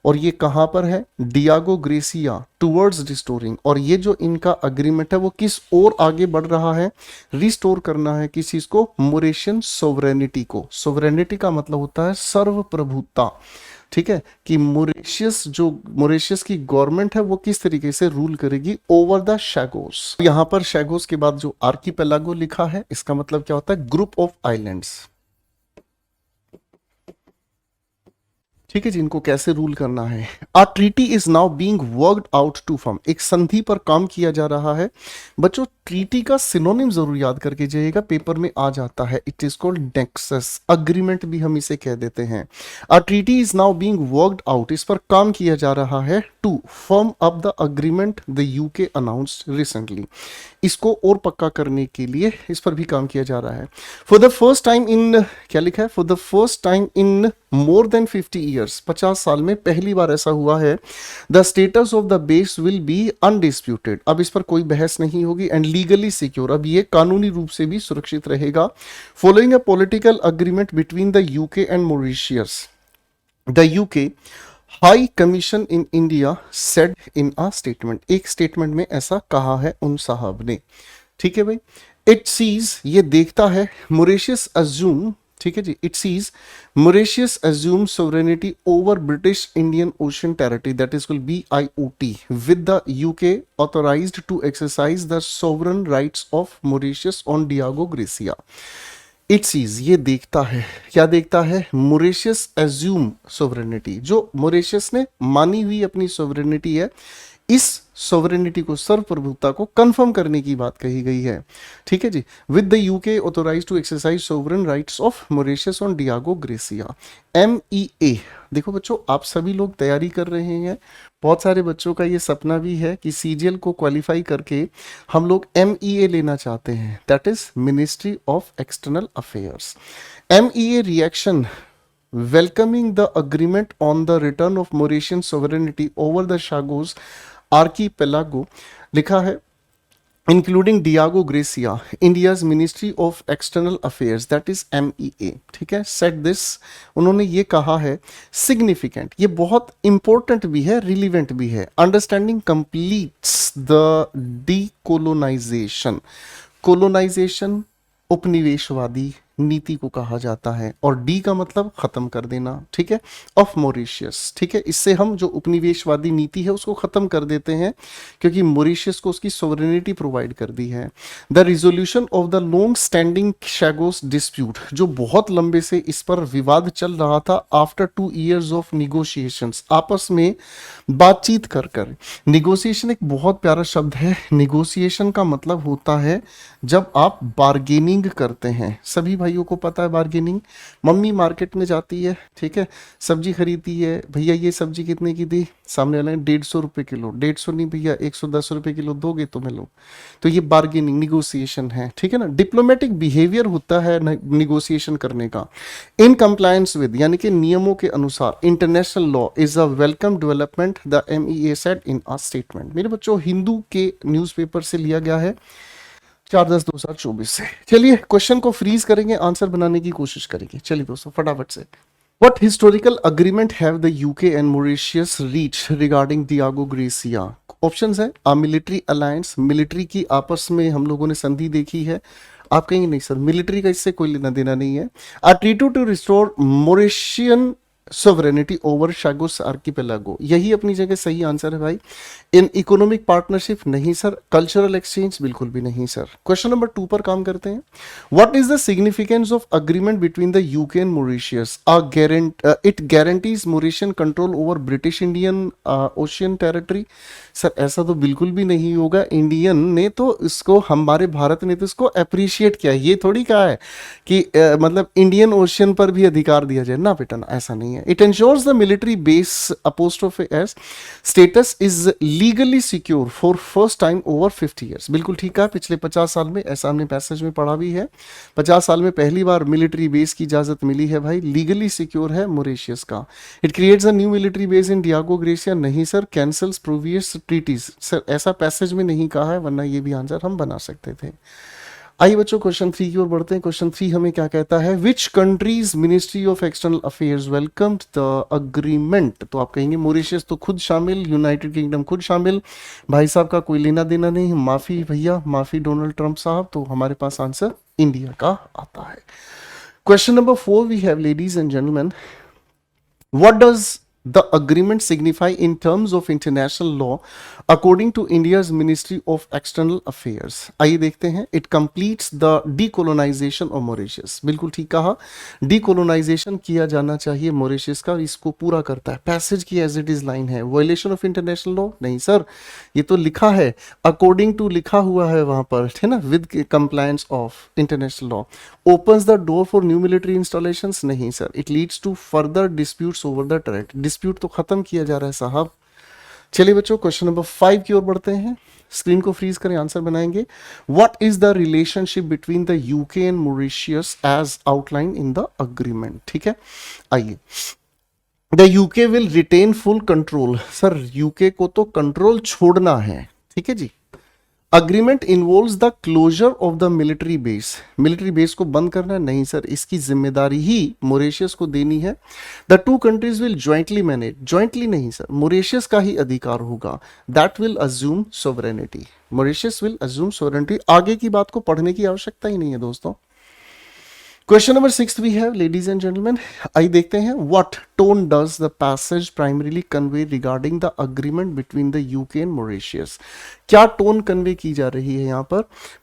और ये कहां पर है, डियागो ग्रेसिया टुवर्ड्स रिस्टोरिंग। और ये जो इनका अग्रीमेंट है वो किस ओर आगे बढ़ रहा है, रिस्टोर करना है किस चीज को, मोरेशियन सोवरेनिटी को। सोवरेनिटी का मतलब होता है सर्वप्रभुता, ठीक है, कि मोरेशियस की गवर्नमेंट है वो किस तरीके से रूल करेगी ओवर द शैगोस। यहां पर शैगोस के बाद जो आर्किपेलागो लिखा है इसका मतलब क्या होता है, ग्रुप ऑफ आइलैंड्स। ठीक है जी, इनको कैसे रूल करना है। A treaty is now being worked out to form, एक संधि पर काम किया जा रहा है। बच्चों ट्रीटी का सिनोनिम जरूर याद करके जाइएगा, पेपर में आ जाता है। It is called nexus agreement भी हम इसे कह देते हैं। A treaty is now being worked out, इस पर काम किया जा रहा है to firm up the agreement the UK announced recently, इसको और पक्का करने के लिए इस पर भी काम किया जा रहा है। For the first time in, क्या लिखा है, for the first time in more than 50 years, 50 साल में पहली बार ऐसा हुआ है। The status of the base will be undisputed, अब इस पर कोई बहस नहीं होगी। एंड लीगली सिक्योर, अब ये कानूनी रूप से भी सुरक्षित रहेगा। Following a political agreement between the UK and Mauritius, the UK high commission in India said in a statement, एक स्टेटमेंट में ऐसा कहा है उन साहब ने। ठीक है भाई, इट सीज, ये देखता है, मॉरिशस अज्यूम, ठीक है जी, it sees Mauritius assume sovereignty over British Indian Ocean Territory, that is called BIOT, with the UK authorised to exercise the sovereign rights of Mauritius on Diego Garcia. It sees, ये देखता है, क्या देखता है, Mauritius assume sovereignty, जो Mauritius ने मानी हुई अपनी सोवरेनिटी है, इस सोवरेनिटी को, सर्वप्रभुता को कंफर्म करने की बात कही गई है। ठीक है जी, with the UK authorise to exercise sovereign rights of Mauritius on Diego Garcia, MEA। देखो बच्चों, आप सभी लोग तैयारी कर रहे हैं, बहुत सारे बच्चों का ये सपना भी है कि CGL को क्वालिफाई करके हम लोग MEA लेना चाहते हैं, that is ministry of external affairs. MEA reaction welcoming the agreement on the return of Mauritian sovereignty over the Chagos archipelago, लिखा है, including Diego gratia, India's ministry of external affairs, that is MEA। ठीक है, set this, उन्होंने ये कहा है, significant, ये बहुत इंपॉर्टेंट भी है, रिलीवेंट भी है। Understanding completes the decolonisation, colonisation उपनिवेशवादी नीति को कहा जाता है, और डी का मतलब खत्म कर देना, ठीक है, ऑफ मॉरिशियस। ठीक है, इससे हम जो उपनिवेशवादी नीति है उसको खत्म कर देते हैं, क्योंकि मॉरिशियस को उसकी सोवरेनिटी प्रोवाइड कर दी है। The resolution of the long standing Chagos dispute, जो बहुत लंबे से इस पर विवाद चल रहा था, आफ्टर 2 years ऑफ निगोशिएशंस, आपस में बातचीत कर कर। निगोशिएशन एक बहुत प्यारा शब्द है, निगोशिएशन का मतलब होता है जब आप बार्गेनिंग करते हैं। सभी भाइयों को पता है बार्गेनिंग, मम्मी मार्केट में जाती है, ठीक है, सब्जी खरीदती है, भैया ये सब्जी कितने की थी, सामने वाले 150 रुपये किलो, 150 नहीं भैया 110 रुपये किलो दोगे तो मैं लूँ, तो ये बार्गेनिंग निगोशिएशन है। ठीक है ना, डिप्लोमेटिक बिहेवियर होता है निगोशिएशन करने का। इन कंप्लायंस विद, यानी कि नियमों के अनुसार, international law is a welcome development, the MEA said in a statement. मेरे बच्चों, हिंदू के न्यूज़पेपर से लिया गया है, 4/10/2024 से। चलिए क्वेश्चन को फ्रीज करेंगे, आंसर बनाने की कोशिश करेंगे। चलिए दोस्तों फटाफट से, What historical agreement have the UK and Mauritius reached regarding Diago Garcia? Options है, मिलिट्री अलायंस, मिलिट्री की आपस में हम लोगों ने संधि देखी है। आप कहेंगे नहीं सर, मिलिट्री का इससे कोई लेना देना नहीं है। A treaty to restore Mauritian sovereignty over Chagos archipelago, यही अपनी जगह सही आंसर है भाई। इन इकोनॉमिक पार्टनरशिप नहीं सर, कल्चरल एक्सचेंज बिल्कुल भी नहीं सर। क्वेश्चन नंबर 2 पर काम करते हैं। What is the significance of agreement between the UK and Mauritius? It guarantees Mauritian control over British Indian ocean territory. Sir ऐसा तो बिल्कुल भी नहीं होगा, इंडियन ने तो इसको, हमारे भारत ने तो इसको अप्रिशिएट किया, ये थोड़ी कहा है कि मतलब इंडियन ओशियन पर भी अधिकार दिया जाए ना बेटा ना, ऐसा नहीं है। It ensures the military base apostrophe S status is legally secure for first time over 50 years. बिल्कुल ठीक है, पिछले 50 साल में, ऐसा हमने पैसेज में पढ़ा भी है, 50 साल में पहली बार मिलिट्री बेस की इजाजत मिली है भाई, लीगली सिक्योर है मॉरिशियस का। It creates a new military base in Diego Garcia, नहीं sir, cancels previous treaties, sir ऐसा पैसेज में नहीं कहा है, वरना ये भी आंसर हम बना सकते थे। आइए बच्चों क्वेश्चन 3 की ओर बढ़ते हैं। क्वेश्चन 3 हमें क्या कहता है? Which countries ministry of external affairs welcomed the agreement? तो आप कहेंगे मॉरिशस तो खुद शामिल, यूनाइटेड किंगडम खुद शामिल, भाई साहब का कोई लेना देना नहीं, माफी भैया, माफी डोनाल्ड ट्रंप साहब, तो हमारे पास आंसर इंडिया का आता है। Question number 4 we have, ladies and gentleman, what does the agreement signify in terms of international law according to India's Ministry of External Affairs? आइए देखते हैं. It completes the decolonization of Mauritius. बिल्कुल ठीक कहा, decolonization किया जाना चाहिए Mauritius का, और इसको पूरा करता है. पैसेज की एज इट इज लाइन है. वायलेशन ऑफ इंटरनेशनल लॉ नहीं सर, ये तो लिखा है अकॉर्डिंग टू, लिखा हुआ है वहां पर, है ना, with compliance of international law. Opens the door for new military installations नहीं sir. It leads to further disputes over the territory. Dispute तो खत्म किया जा रहा है साहब. चलिए बच्चों क्वेश्चन नंबर 5 की ओर बढ़ते हैं. स्क्रीन को फ्रीज करें, आंसर बनाएंगे. What is the relationship between the UK and Mauritius as outline in the agreement? ठीक है, आइए. The UK will retain full control. Sir UK को तो कंट्रोल छोड़ना है, ठीक है जी. Agreement involves the closure of the military base. Military base को बंद करना नहीं सर, इसकी जिम्मेदारी ही मॉरिशस को देनी है. The two countries will jointly manage. Jointly नहीं सर, मॉरिशस का ही अधिकार होगा. That will assume sovereignty. Mauritius will assume sovereignty. आगे की बात को पढ़ने की आवश्यकता ही नहीं है दोस्तों. Question number 6 we have ladies and gentleman. आइए देखते हैं. What tone does the passage primarily convey regarding the agreement between the UK and Mauritius? क्या टोन कन्वे की जा रही है यहाँ पर?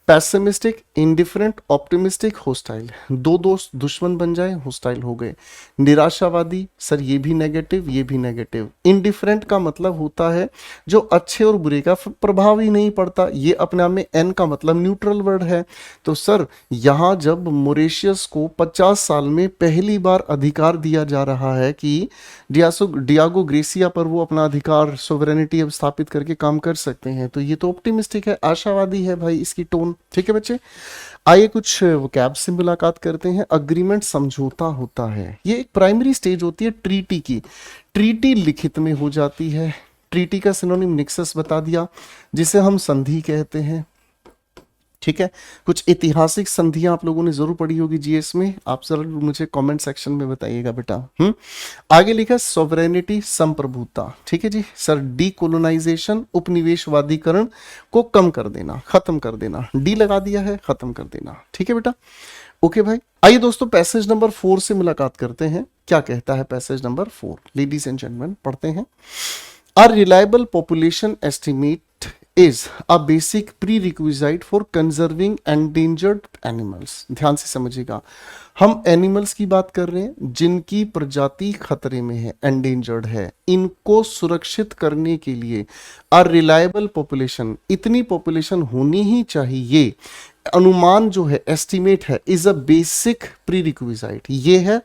Pessimistic, indifferent, optimistic, hostile. दो दोस्त दुश्मन बन जाए, होस्टाइल हो गए. निराशावादी, सर ये भी नेगेटिव, ये भी नेगेटिव. इंडिफरेंट का मतलब होता है जो अच्छे और बुरे का प्रभाव ही नहीं पड़ता. ये अपने आप में एन का मतलब न्यूट्रल वर्ड है. तो सर यहाँ जब मॉरिशस को 50 साल में पहली बार अधिकार दिया जा रहा है कि डियागो ग्रेसिया पर वो अपना अधिकार, सोवरेनिटी अब स्थापित करके काम कर सकते हैं, तो ये तो ऑप्टिमिस्टिक है, आशावादी है भाई इसकी टोन. ठीक है बच्चे, आइए कुछ वोकैब से मुलाकात करते हैं. अग्रीमेंट समझौता होता है, ये एक प्राइमरी स्टेज होती है ट्रीटी की. ट्रीटी लिखित में हो जाती है. ट्रीटी का सिनोनिम निक्सस बता दिया, जिसे हम संधि कहते हैं. ठीक है, कुछ ऐतिहासिक संधियां आप लोगों ने जरूर पढ़ी होगी जीएस में. आप जरूर मुझे कमेंट सेक्शन में बताइएगा बेटा. आगे लिखा सॉवरेनिटी, संप्रभुता. ठीक है जी सर. डीकोलोनाइजेशन, उपनिवेशवादीकरण को कम कर देना, खत्म कर देना. डी लगा दिया है, खत्म कर देना. ठीक है बेटा, ओके भाई. आइए दोस्तों पैसेज नंबर 4 से मुलाकात करते हैं. क्या कहता है passage number 4? Ladies and gentleman पढ़ते हैं. A reliable population estimate is a basic prerequisite for conserving endangered animals. ध्यान से समझिएगा, हम एनिमल्स की बात कर रहे हैं जिनकी प्रजाति खतरे में है, एंडेंजर्ड है. इनको सुरक्षित करने के लिए a reliable population, इतनी पॉपुलेशन होनी ही चाहिए. अनुमान जो है, एस्टिमेट है, इज अ बेसिक प्रीरिक्विजाइट. ये है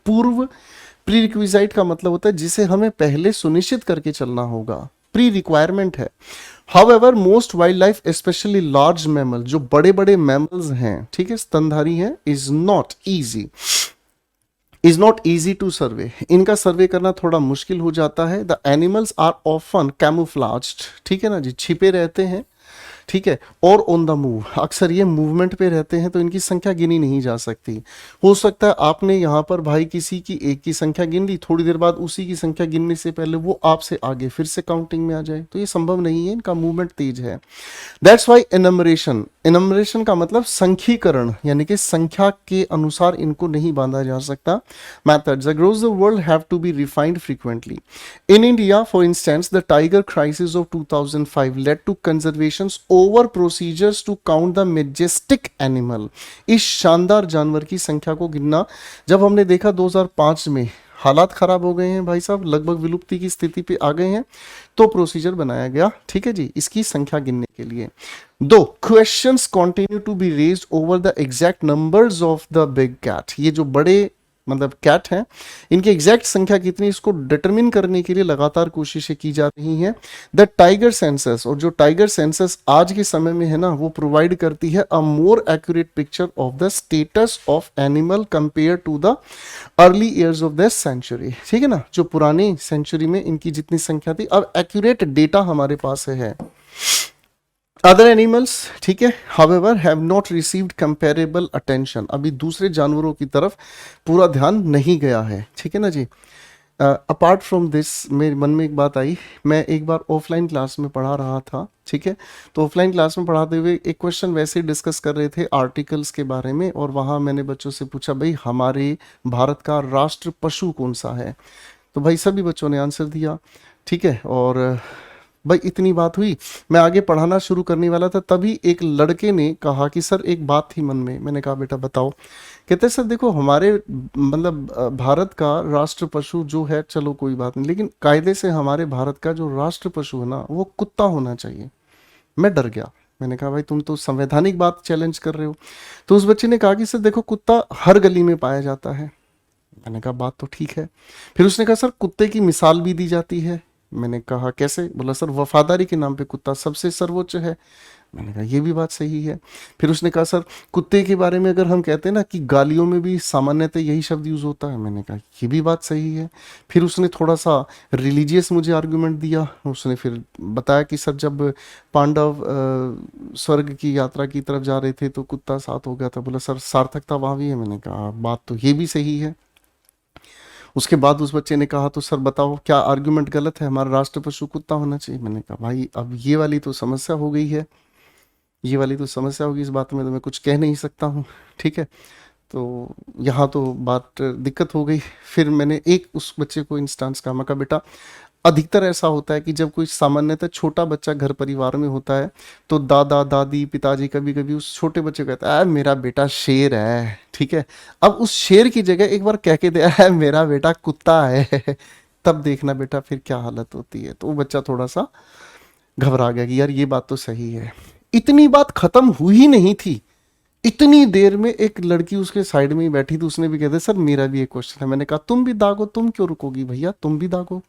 पूर्व. प्री रिक्विजाइट का मतलब होता है जिसे हमें पहले सुनिश्चित करके चलना होगा. प्री रिक्वायरमेंट है. However most wildlife, especially large mammal, जो बड़े बड़े मैमल्स हैं, ठीक है, स्तनधारी हैं, is not easy to survey. इनका सर्वे करना थोड़ा मुश्किल हो जाता है. The animals are often camouflaged. ठीक है ना जी, छिपे रहते हैं. ठीक है, और ऑन द मूव, अक्सर ये मूवमेंट पे रहते हैं, तो इनकी संख्या गिनी नहीं जा सकती. हो सकता है आपने यहाँ पर भाई किसी की एक की संख्या गिन ली, थोड़ी देर बाद उसी की संख्या गिनने से पहले वो आपसे आगे फिर से काउंटिंग में आ जाए, तो ये संभव नहीं है. इनका मूवमेंट तेज है. That's why एनमरेशन. एनमरेशन का मतलब संख्यीकरण, यानी कि संख्या के अनुसार इनको नहीं बांधा जा सकता. Methods across the world have to be refined frequently. In India for instance the tiger crisis of 2005 led to conservation over procedures to count the majestic animal. इस शानदार जानवर की संख्या को गिनना जब हमने देखा 2005 में, हालात खराब हो गए हैं भाई साहब, लगभग विलुप्ति की स्थिति पे आ गए हैं, तो प्रोसीजर बनाया गया. ठीक है जी, इसकी संख्या गिनने के लिए. Though questions continue to be raised over the exact numbers of the big cat. ये जो बड़े मतलब कैट हैं, इनकी एग्जैक्ट संख्या कितनी, इसको डिटरमिन करने के लिए लगातार कोशिशें की जा रही हैं. द टाइगर सेंसस, और जो टाइगर सेंसस आज के समय में है ना, वो प्रोवाइड करती है a more accurate picture of the status of animal compare to the early years of this century. ठीक है ना, जो पुरानी सेंचुरी में इनकी जितनी संख्या थी, अब एक्यूरेट डेटा हमारे पास है. अदर एनिमल्स, ठीक है, however have not received comparable attention. अभी दूसरे जानवरों की तरफ पूरा ध्यान नहीं गया है. ठीक है ना जी. अपार्ट फ्रॉम दिस, मेरे मन में एक बात आई. मैं एक बार ऑफलाइन क्लास में पढ़ा रहा था, ठीक है, तो ऑफलाइन क्लास में पढ़ाते हुए एक क्वेश्चन वैसे ही डिस्कस कर रहे थे आर्टिकल्स के बारे में, और वहाँ मैंने बच्चों से पूछा भाई हमारे भारत का राष्ट्र पशु कौन सा है. तो भाई सभी बच्चों ने आंसर दिया, ठीक है। और भाई इतनी बात हुई, मैं आगे पढ़ाना शुरू करने वाला था, तभी एक लड़के ने कहा कि सर एक बात थी मन में। मैंने कहा बेटा बताओ। कहते सर देखो हमारे मतलब भारत का राष्ट्र पशु जो है, चलो कोई बात नहीं, लेकिन कायदे से हमारे भारत का जो राष्ट्र पशु है ना वो कुत्ता होना चाहिए। मैं डर गया। मैंने कहा भाई तुम तो संवैधानिक बात चैलेंज कर रहे हो। तो उस बच्चे ने कहा कि सर देखो कुत्ता हर गली में पाया जाता है। मैंने कहा बात तो ठीक है। फिर उसने कहा सर कुत्ते की मिसाल भी दी जाती है। मैंने कहा कैसे? बोला सर वफादारी के नाम पे कुत्ता सबसे सर्वोच्च है। मैंने कहा ये भी बात सही है। फिर उसने कहा सर कुत्ते के बारे में अगर हम कहते हैं ना कि गालियों में भी सामान्यतः यही शब्द यूज होता है। मैंने कहा ये भी बात सही है। फिर उसने थोड़ा सा रिलीजियस मुझे आर्गुमेंट दिया। उसने फिर बताया कि सर जब पांडव स्वर्ग की यात्रा की तरफ जा रहे थे तो कुत्ता साथ हो गया था। बोला सर सार्थकता वहाँ भी है। मैंने कहा बात तो ये भी सही है। उसके बाद उस बच्चे ने कहा तो सर बताओ क्या आर्गुमेंट गलत है, हमारा राष्ट्र पशु कुत्ता होना चाहिए? मैंने कहा भाई अब ये वाली तो समस्या हो गई है, ये वाली तो समस्या होगी, इस बात में तो मैं कुछ कह नहीं सकता हूँ, ठीक है। तो यहाँ तो बात दिक्कत हो गई। फिर मैंने एक उस बच्चे को इंस्टांस कहा, मैं कहा बेटा अधिकतर ऐसा होता है कि जब कोई सामान्यतः छोटा बच्चा घर परिवार में होता है तो दादा दादी पिताजी कभी कभी उस छोटे बच्चे को कहता है मेरा बेटा शेर है, ठीक है। अब उस शेर की जगह एक बार कह के दे मेरा बेटा कुत्ता है तब देखना बेटा फिर क्या हालत होती है। तो वो बच्चा थोड़ा सा घबरा गया कि यार ये बात तो सही है। इतनी बात खत्म हुई ही नहीं थी, इतनी देर में एक लड़की उसके साइड में ही बैठी थी, उसने भी कहते सर मेरा भी एक क्वेश्चन है। मैंने कहा तुम भी दागो, तुम क्यों रुकोगी भैया, तुम भी दागो।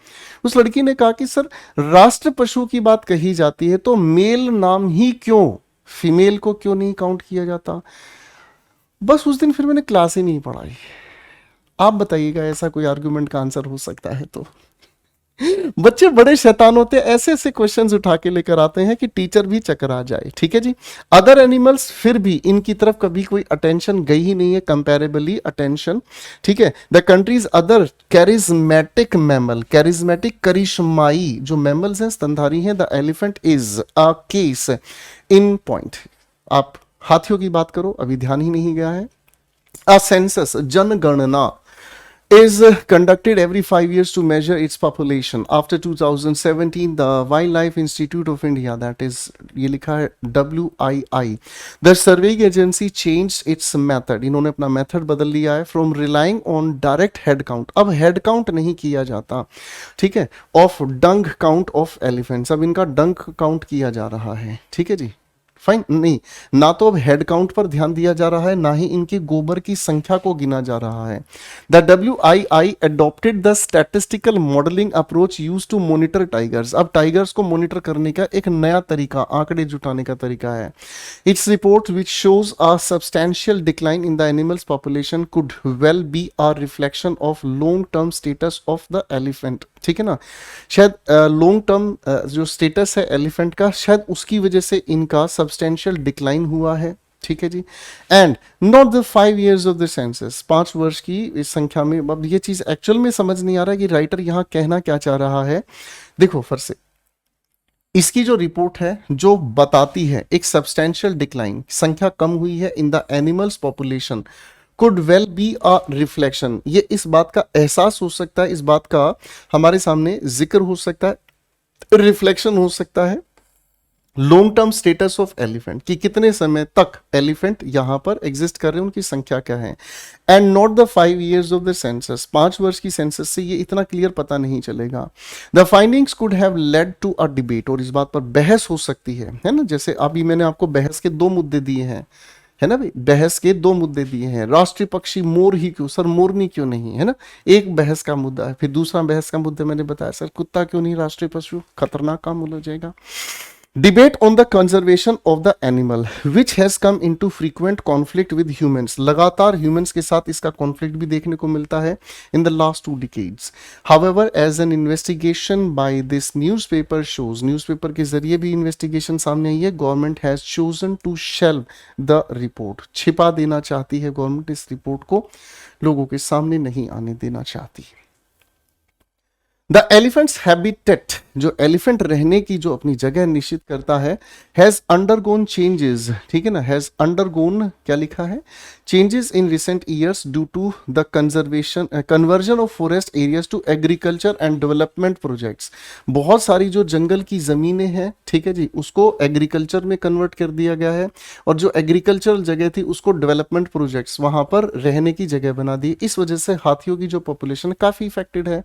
उस लड़की ने कहा कि सर राष्ट्र पशु की बात कही जाती है तो मेल नाम ही क्यों, फीमेल को क्यों नहीं काउंट किया जाता? बस उस दिन फिर मैंने क्लास ही नहीं पढ़ाई। आप बताइएगा ऐसा कोई आर्गुमेंट का आंसर हो सकता है तो? बच्चे बड़े शैतान होते हैं, ऐसे ऐसे क्वेश्चंस उठा के लेकर आते हैं कि टीचर भी चकरा जाए, ठीक है जी। अदर एनिमल्स फिर भी इनकी तरफ कभी कोई अटेंशन गई ही नहीं है, कंपैरेबली अटेंशन, ठीक है। The countries other charismatic mammal, charismatic करिश्माई जो मैमल्स हैं स्तनधारी हैं, the elephant is a case in point. आप हाथियों की बात करो, अभी ध्यान ही नहीं गया है। अ सेंसस जनगणना is conducted every 5 years to measure its population. After 2017 the Wildlife Institute of India, that is ये लिखा है WII, the surveying agency changed its method, इन्होंने अपना मेथड बदल लिया है, from relying on direct head count, अब head count नहीं किया जाता, ठीक है, of dung count of elephants, अब इनका dung count किया जा रहा है, ठीक है जी। फाइन, नहीं ना तो अब हेड काउंट पर ध्यान दिया जा रहा है, ना ही इनके गोबर की संख्या को गिना जा रहा है। The WII adopted the statistical modeling approach used to monitor tigers, अब टाइगर्स को मॉनिटर करने का एक नया तरीका, आंकड़े जुटाने का तरीका है। Its report which shows a substantial decline in the animal's population could well be a reflection of long term status of the elephant, ठीक है ना। शायद लॉन्ग टर्म जो स्टेटस है एलिफेंट का, शायद उसकी वजह से इनका सब्सटेंशियल डिक्लाइन हुआ है, ठीक है जी। And not the 5 years of the census, 5 वर्ष की इस संख्या में। अब ये चीज एक्चुअल में समझ नहीं आ रहा है कि राइटर यहाँ कहना क्या चाह रहा है। देखो फिर से इसकी जो रिपोर्ट है जो बताती है एक सब्सटेंशियल डिक्लाइन, संख्या कम हुई है in the animals population, could well be a reflection, ये इस बात का एहसास हो सकता है, इस बात का हमारे सामने जिक्र हो सकता है, रिफ्लेक्शन हो सकता है long term status of elephant, कि कितने समय तक एलिफेंट यहां पर एग्जिस्ट कर रहे हैं, उनकी संख्या क्या है। And not the 5 years of the census, 5 वर्ष की सेंसस से ये इतना क्लियर पता नहीं चलेगा। The findings could have led to a debate, और इस बात पर बहस हो सकती है ना। जैसे अभी मैंने आपको बहस के 2 मुद्दे दिए हैं, है ना भाई, बहस के 2 मुद्दे दिए हैं। राष्ट्रीय पक्षी मोर ही क्यों, सर मोरनी क्यों नहीं, है ना, एक बहस का मुद्दा है। फिर दूसरा बहस का मुद्दा मैंने बताया सर कुत्ता क्यों नहीं राष्ट्रीय पशु, खतरनाक काम हो जाएगा। Debate on the conservation of the animal which has come into frequent conflict with humans, लगातार ह्यूमंस के साथ इसका कॉन्फ्लिक्ट भी देखने को मिलता है in the last 2 decades। However as an investigation by this newspaper shows, newspaper के जरिए भी इन्वेस्टिगेशन सामने आई है, government has chosen to shelve the report, छिपा देना चाहती है गवर्नमेंट इस रिपोर्ट को, लोगों के सामने नहीं आने देना चाहती। द एलिफेंट्स हैबिटेट, जो एलिफेंट रहने की जो अपनी जगह निश्चित करता है, हैज अंडरगोन चेंजेस, ठीक है ना, हैज अंडरगोन क्या लिखा है, changes in recent years due to the conservation conversion of forest areas to agriculture and development projects. बहुत सारी जो जंगल की जमीनें हैं, ठीक है जी, उसको एग्रीकल्चर में कन्वर्ट कर दिया गया है, और जो एग्रीकल्चरल जगह थी उसको डेवलपमेंट प्रोजेक्ट्स वहां पर रहने की जगह बना दी। इस वजह से हाथियों की जो पॉपुलेशन काफी इफेक्टेड है।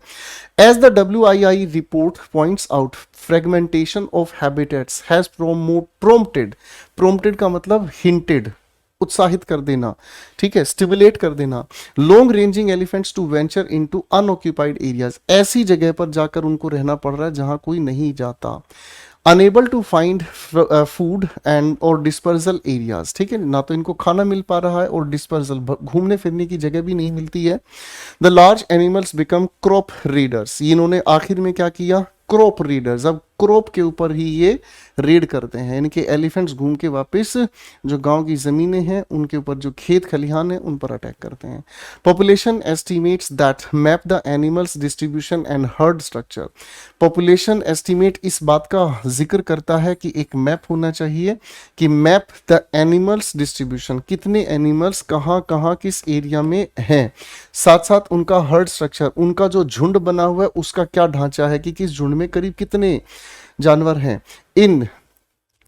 As the WII report points out, fragmentation of habitats has prompted का मतलब hinted, उत्साहित कर देना, ठीक है, स्टिमुलेट कर देना, long ranging elephants to venture into unoccupied areas, ऐसी जगह पर जाकर उनको रहना पड़ रहा है जहां कोई नहीं जाता। Unable to find food and और डिस्पर्जल एरियाज, ठीक है, ना तो इनको खाना मिल पा रहा है और डिस्पर्जल घूमने फिरने की जगह भी नहीं मिलती है। The large animals become crop readers, इन्होंने आखिर में क्या किया, क्रॉप रीडर्स, अब क्रॉप के ऊपर ही ये रेड करते हैं, यानी कि एलिफेंट्स घूम के वापस जो गांव की जमीनें हैं उनके ऊपर, जो खेत खलिहान है उन पर अटैक करते हैं। Population estimates that map the animals distribution and heard structure, population estimate इस बात का जिक्र करता है कि एक मैप होना चाहिए कि मैप द एनिमल्स डिस्ट्रीब्यूशन, कितने एनिमल्स कहाँ कहाँ किस एरिया में हैं, साथ साथ उनका हर्ड स्ट्रक्चर, उनका जो झुंड बना हुआ है उसका क्या ढांचा है कि किस झुंड में करीब कितने जानवर हैं इन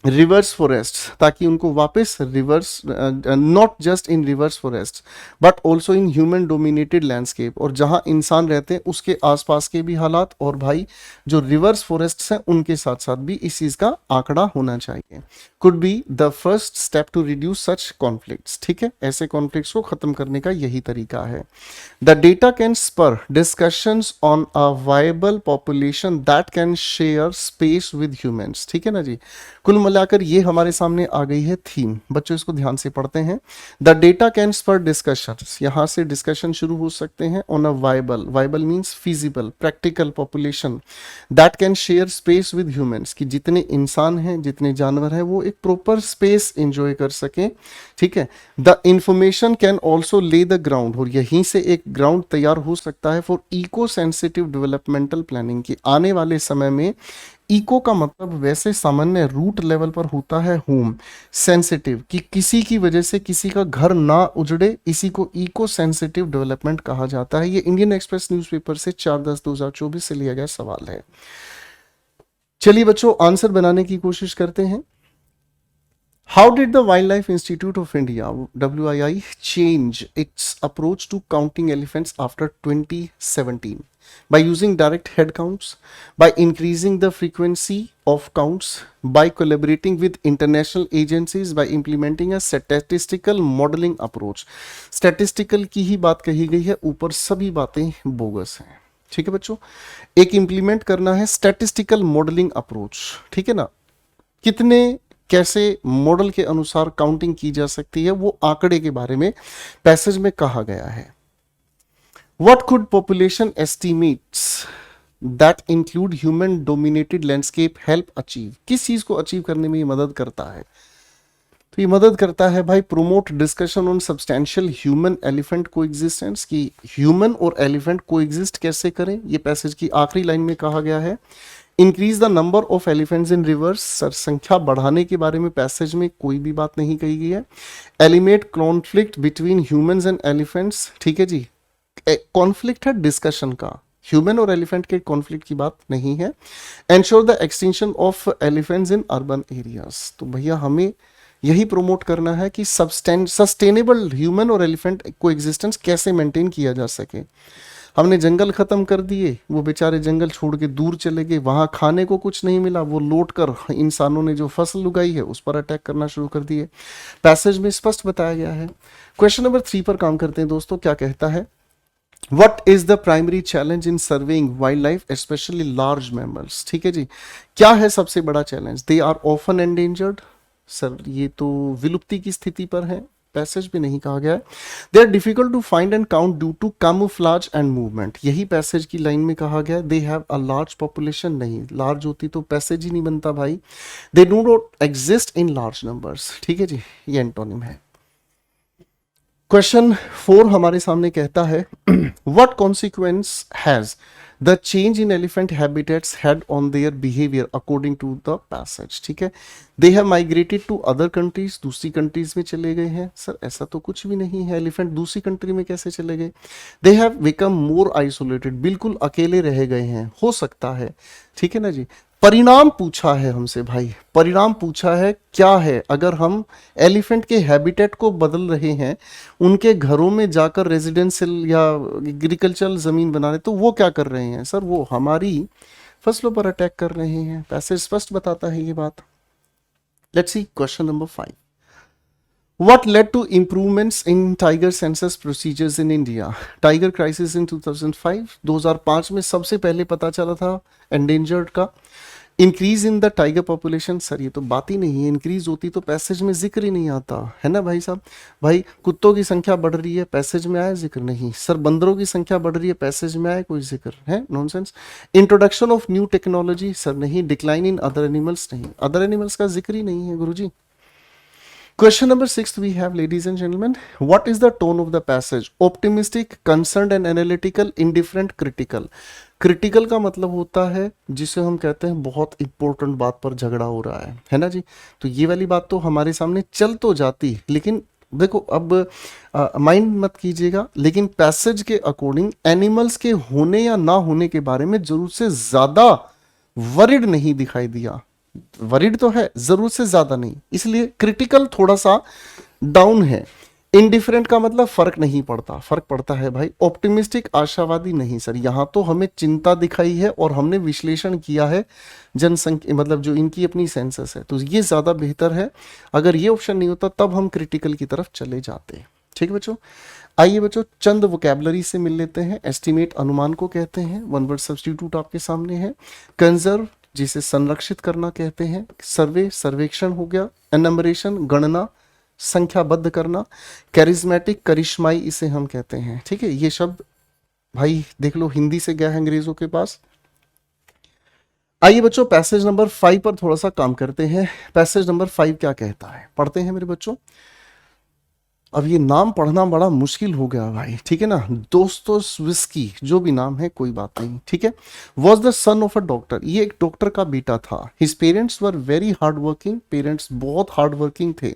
रिवर्स फॉरेस्ट, ताकि उनको वापस reverse, not just in reverse forest but also in human dominated landscape, और जहां इंसान रहते हैं उसके आसपास के भी हालात, और भाई जो रिवर्स फॉरेस्ट हैं उनके साथ साथ भी इस चीज का आंकड़ा होना चाहिए। Could be the first step to reduce such conflicts, ठीक है, ऐसे कॉन्फ्लिक्ट्स को खत्म करने का यही तरीका है। The data can spur discussions on a viable population that can share space with humans, ठीक है ना जी। कुल मिलाकर ये हमारे सामने आ गई है थीम, बच्चों इसको ध्यान से पढ़ते हैं। The data can spur discussions, यहां से डिस्कशन शुरू हो सकते हैं on a viable, viable means feasible practical population that can share space with humans, कि जितने इंसान हैं जितने जानवर हैं वो एक प्रॉपर स्पेस एंजॉय कर सकें, ठीक है। The information can also lay the ground, और यहीं से एक ग्राउंड तैयार हो सकता है for eco sensitive developmental planning, की आने वाले समय में इको का मतलब वैसे सामान्य रूट लेवल पर होता है होम, सेंसिटिव कि किसी की वजह से किसी का घर ना उजड़े, इसी को इको सेंसिटिव डेवलपमेंट कहा जाता है। ये इंडियन एक्सप्रेस न्यूज़पेपर से 4/10/2024 से लिया गया सवाल है। चलिए बच्चों आंसर बनाने की कोशिश करते हैं। How did the Wildlife Institute of India, WII, change its approach to counting elephants after 2017? By using direct head counts, by increasing the frequency of counts, by collaborating with international agencies, by implementing a statistical modeling approach. Statistical की ही बात कही गई है, ऊपर सभी बातें bogus हैं, ठीक है बच्चों। एक इंप्लीमेंट करना है स्टैटिस्टिकल मॉडलिंग अप्रोच, ठीक है ना, कितने कैसे मॉडल के अनुसार काउंटिंग की जा सकती है वो आंकड़े के बारे में पैसेज में कहा गया है। What could population estimates that include human dominated landscape help achieve, किस चीज को अचीव करने में ये मदद करता है? तो ये मदद करता है भाई promote discussion on substantial human elephant coexistence, की ह्यूमन और एलिफेंट कोएग्जिस्ट कैसे करें, ये पैसेज की आखिरी लाइन में कहा गया है। Increase the number of elephants in reverse, संख्या बढ़ाने के बारे में पैसेज में कोई भी बात नहीं कही गई है। Eliminate conflict between humans and elephants, ठीक है जी, कॉन्फ्लिक्ट है डिस्कशन का, ह्यूमन और एलिफेंट के कॉन्फ्लिक्ट की बात नहीं है। Ensure the extension of elephants in urban areas, तो भैया हमें यही प्रमोट करना है कि सस्टेनेबल ह्यूमन और एलिफेंट को एग्जिस्टेंस कैसे मेंटेन किया जा सके। हमने जंगल खत्म कर दिए, वो बेचारे जंगल छोड़ के दूर चले गए, वहां खाने को कुछ नहीं मिला, वो लौट कर इंसानों ने जो फसल उगाई है उस पर अटैक करना शुरू कर दिए। पैसेज में स्पष्ट बताया गया है। क्वेश्चन नंबर 3 पर काम करते हैं दोस्तों, क्या कहता है? What is the primary challenge in surveying wildlife, especially large mammals? ठीक है जी, क्या है सबसे बड़ा challenge? They are often endangered, sir ये तो विलुप्ति की स्थिति पर है, पैसेज भी नहीं कहा गया है। They are difficult to find and count due to camouflage and movement, यही पैसेज की लाइन में कहा गया है। They have a large population, नहीं, लार्ज होती तो पैसेज ही नहीं बनता भाई। They do not exist in large numbers, ठीक है जी, ये एंटोनिम है। क्वेश्चन 4 हमारे सामने कहता है what consequence has the change in elephant habitats had on their behaviour according to the passage. ठीक है, they have migrated to other countries, दूसरी कंट्रीज में चले गए हैं। सर ऐसा तो कुछ भी नहीं है, एलिफेंट दूसरी कंट्री में कैसे चले गए? They have become more isolated, बिल्कुल अकेले रह गए हैं, हो सकता है। ठीक है ना जी। परिणाम पूछा है हमसे भाई, परिणाम पूछा है क्या है अगर हम एलिफेंट के हैबिटेट को बदल रहे हैं, उनके घरों में जाकर रेजिडेंशियल या एग्रीकल्चरल जमीन बना रहे, तो वो क्या कर रहे हैं? सर वो हमारी फसलों पर अटैक कर रहे हैं। पैसेज स्पष्ट बताता है ये बात। Let's see question number 5। What led to improvements in tiger census procedures in India? Tiger crisis in 2005, 2005 में सबसे पहले पता चला था endangered का। Increase in the tiger population, sir ये तो बात ही नहीं है, इंक्रीज होती तो पैसेज में जिक्र ही नहीं आता है ना भाई साहब। भाई कुत्तों की संख्या बढ़ रही है, पैसेज में आया जिक्र नहीं। सर बंदरों की संख्या बढ़ रही है, पैसेज में आया कोई जिक्र है? Nonsense. Introduction of new technology, sir नहीं। डिक्लाइन इन अदर एनिमल्स, नहीं, अदर एनिमल्स का जिक्र ही नहीं है गुरुजी। Question number 6 we have, ladies and gentlemen, what is the tone of the passage? Optimistic, concerned and analytical, indifferent, critical. Critical का मतलब होता है जिसे हम कहते हैं बहुत इंपॉर्टेंट बात पर झगड़ा हो रहा है ना जी। तो ये वाली बात तो हमारे सामने चल तो जाती, लेकिन देखो अब माइंड मत कीजिएगा, लेकिन पैसेज के अकॉर्डिंग एनिमल्स के होने या ना होने के बारे में जरूरत से ज्यादा वरिड नहीं दिखाई दिया। वरिड तो है, जरूरत से ज्यादा नहीं, इसलिए क्रिटिकल थोड़ा सा डाउन है। इनडिफरेंट का मतलब फर्क नहीं पड़ता, फर्क पड़ता है भाई। ऑप्टिमिस्टिक आशावादी नहीं सर, यहां तो हमें चिंता दिखाई है और हमने विश्लेषण किया है जनसंख्या, मतलब जो इनकी अपनी सेंसस है, तो ये ज्यादा बेहतर है। अगर ये ऑप्शन नहीं होता तब हम क्रिटिकल की तरफ चले जाते। ठीक है बच्चों, आइए बच्चों चंद वोकैबुलरी से मिल लेते हैं। एस्टिमेट अनुमान को कहते हैं, वन वर्ड सब्स्टिट्यूट आपके सामने है। कंजर्व जिसे संरक्षित करना कहते हैं। सर्वे सर्वेक्षण हो गया। एनम्बरेशन गणना, संख्याबद्ध करना। कैरिज्मेटिक करिश्माई इसे हम कहते हैं। ठीक है, ये शब्द भाई देख लो हिंदी से गया है अंग्रेजों के पास। आइए बच्चों पैसेज नंबर 5 पर थोड़ा सा काम करते हैं। पैसेज नंबर 5 क्या कहता है, पढ़ते हैं मेरे बच्चों। अब ये नाम पढ़ना बड़ा मुश्किल हो गया भाई, ठीक है ना। दोस्तोयेव्स्की जो भी नाम है कोई बात नहीं, ठीक है। Was the son of a doctor, ये एक डॉक्टर का बेटा था। His parents were very hard working, parents बहुत हार्ड वर्किंग थे।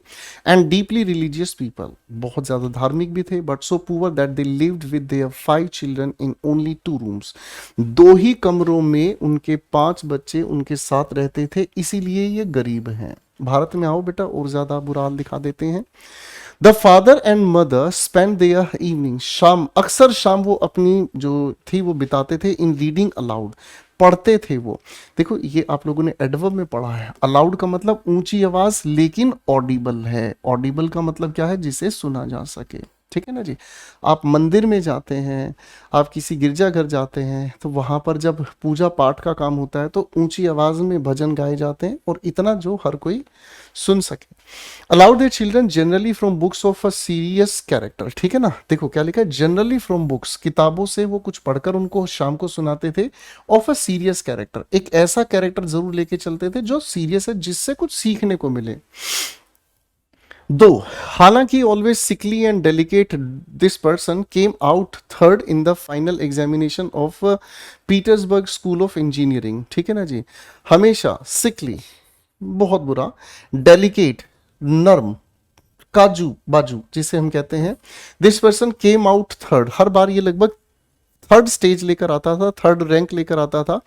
एंड डीपली रिलीजियस पीपल, बहुत ज्यादा धार्मिक भी थे। But so poor that they lived with their 5 children in only 2 rooms, 2 ही कमरों में उनके 5 बच्चे उनके साथ रहते थे, इसीलिए ये गरीब हैं। भारत में आओ बेटा और ज्यादा बुरा हाल दिखा देते हैं। The father and mother spend their evening, शाम अक्सर शाम वो अपनी जो थी वो बिताते थे इन रीडिंग अलाउड, पढ़ते थे वो। देखो ये आप लोगों ने एडवर्ब में पढ़ा है। अलाउड का मतलब ऊंची आवाज, लेकिन ऑडिबल है। ऑडिबल का मतलब क्या है, जिसे सुना जा सके। ठीक है ना जी। आप मंदिर में जाते हैं, आप किसी गिरजाघर जाते हैं, तो वहां पर जब पूजा पाठ का काम होता है तो ऊंची आवाज में भजन गाए जाते हैं, और इतना जो हर कोई सुन सके। Allowed their children generally from books of a serious character, ठीक है ना। देखो क्या लिखा है, जनरली फ्रॉम बुक्स, किताबों से वो कुछ पढ़कर उनको शाम को सुनाते थे। ऑफ अ सीरियस कैरेक्टर, एक ऐसा कैरेक्टर जरूर लेके चलते थे जो सीरियस है, जिससे कुछ सीखने को मिले। दो हालांकि always sickly and delicate, this person came out third in the final examination of Petersburg school of engineering, ठीक है ना जी। हमेशा सिकली बहुत बुरा, डेलिकेट नर्म, काजू बाजू जिसे हम कहते हैं। This person came out third, हर बार ये लगभग थर्ड स्टेज लेकर आता था, थर्ड रैंक लेकर आता था।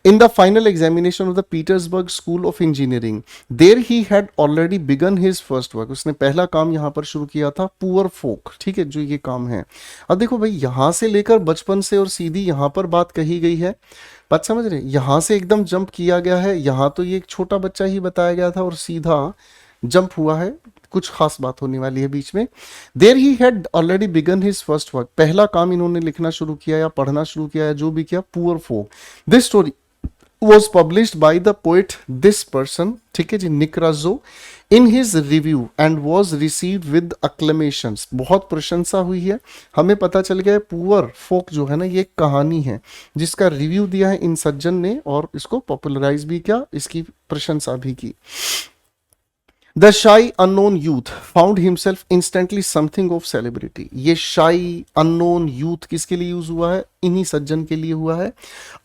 In the final examination of the Petersburg school of engineering, there he had already begun his first work, उसने पहला काम यहां पर शुरू किया था, पुअर फोक, ठीक है, जो ये काम है। अब देखो भाई यहां से लेकर बचपन से और सीधी यहां पर बात कही गई है, बात समझ रहे, यहां से एकदम जंप किया गया है। यहां तो ये एक छोटा बच्चा ही बताया गया था और सीधा जंप हुआ है, कुछ खास बात होने वाली है बीच में। There he had already begun his first work, पहला काम इन्होंने लिखना शुरू किया या पढ़ना शुरू किया, या जो भी किया, poor folk. This story was published by the poet this person, ठीक है जी, निकराजो, in his review and was received with acclamations, बहुत प्रशंसा हुई है। हमें पता चल गया है पुअर फोक जो है ना ये एक कहानी है जिसका रिव्यू दिया है इन सज्जन ने, और इसको पॉपुलराइज भी किया, इसकी प्रशंसा भी की। द शाई unknown youth found himself instantly something of celebrity. ये शाई अननोन यूथ किसके लिए यूज हुआ है? इन्हीं सज्जन के लिए हुआ है।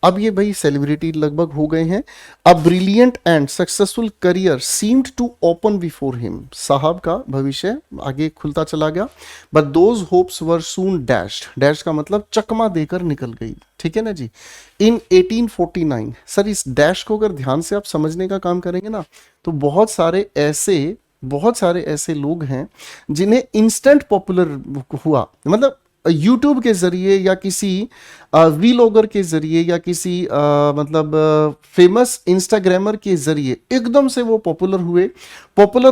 अब ये भाई सेलिब्रिटी लगभग हो गए हैं। A brilliant and successful career seemed to open before him. साहब का भविष्य आगे खुलता चला गया। But those hopes were soon dashed. Dash का मतलब चकमा देकर निकल गई, ठीक है ना जी। इन 1849, सर इस डैश को अगर ध्यान से आप समझने का काम करेंगे ना, तो बहुत सारे ऐसे लोग हैं जिन्हें इंस्टेंट पॉपुलर हुआ, मतलब यूट्यूब के जरिए या किसी वीलॉगर के जरिए या किसी मतलब फेमस इंस्टाग्रामर के जरिए एकदम से वो पॉपुलर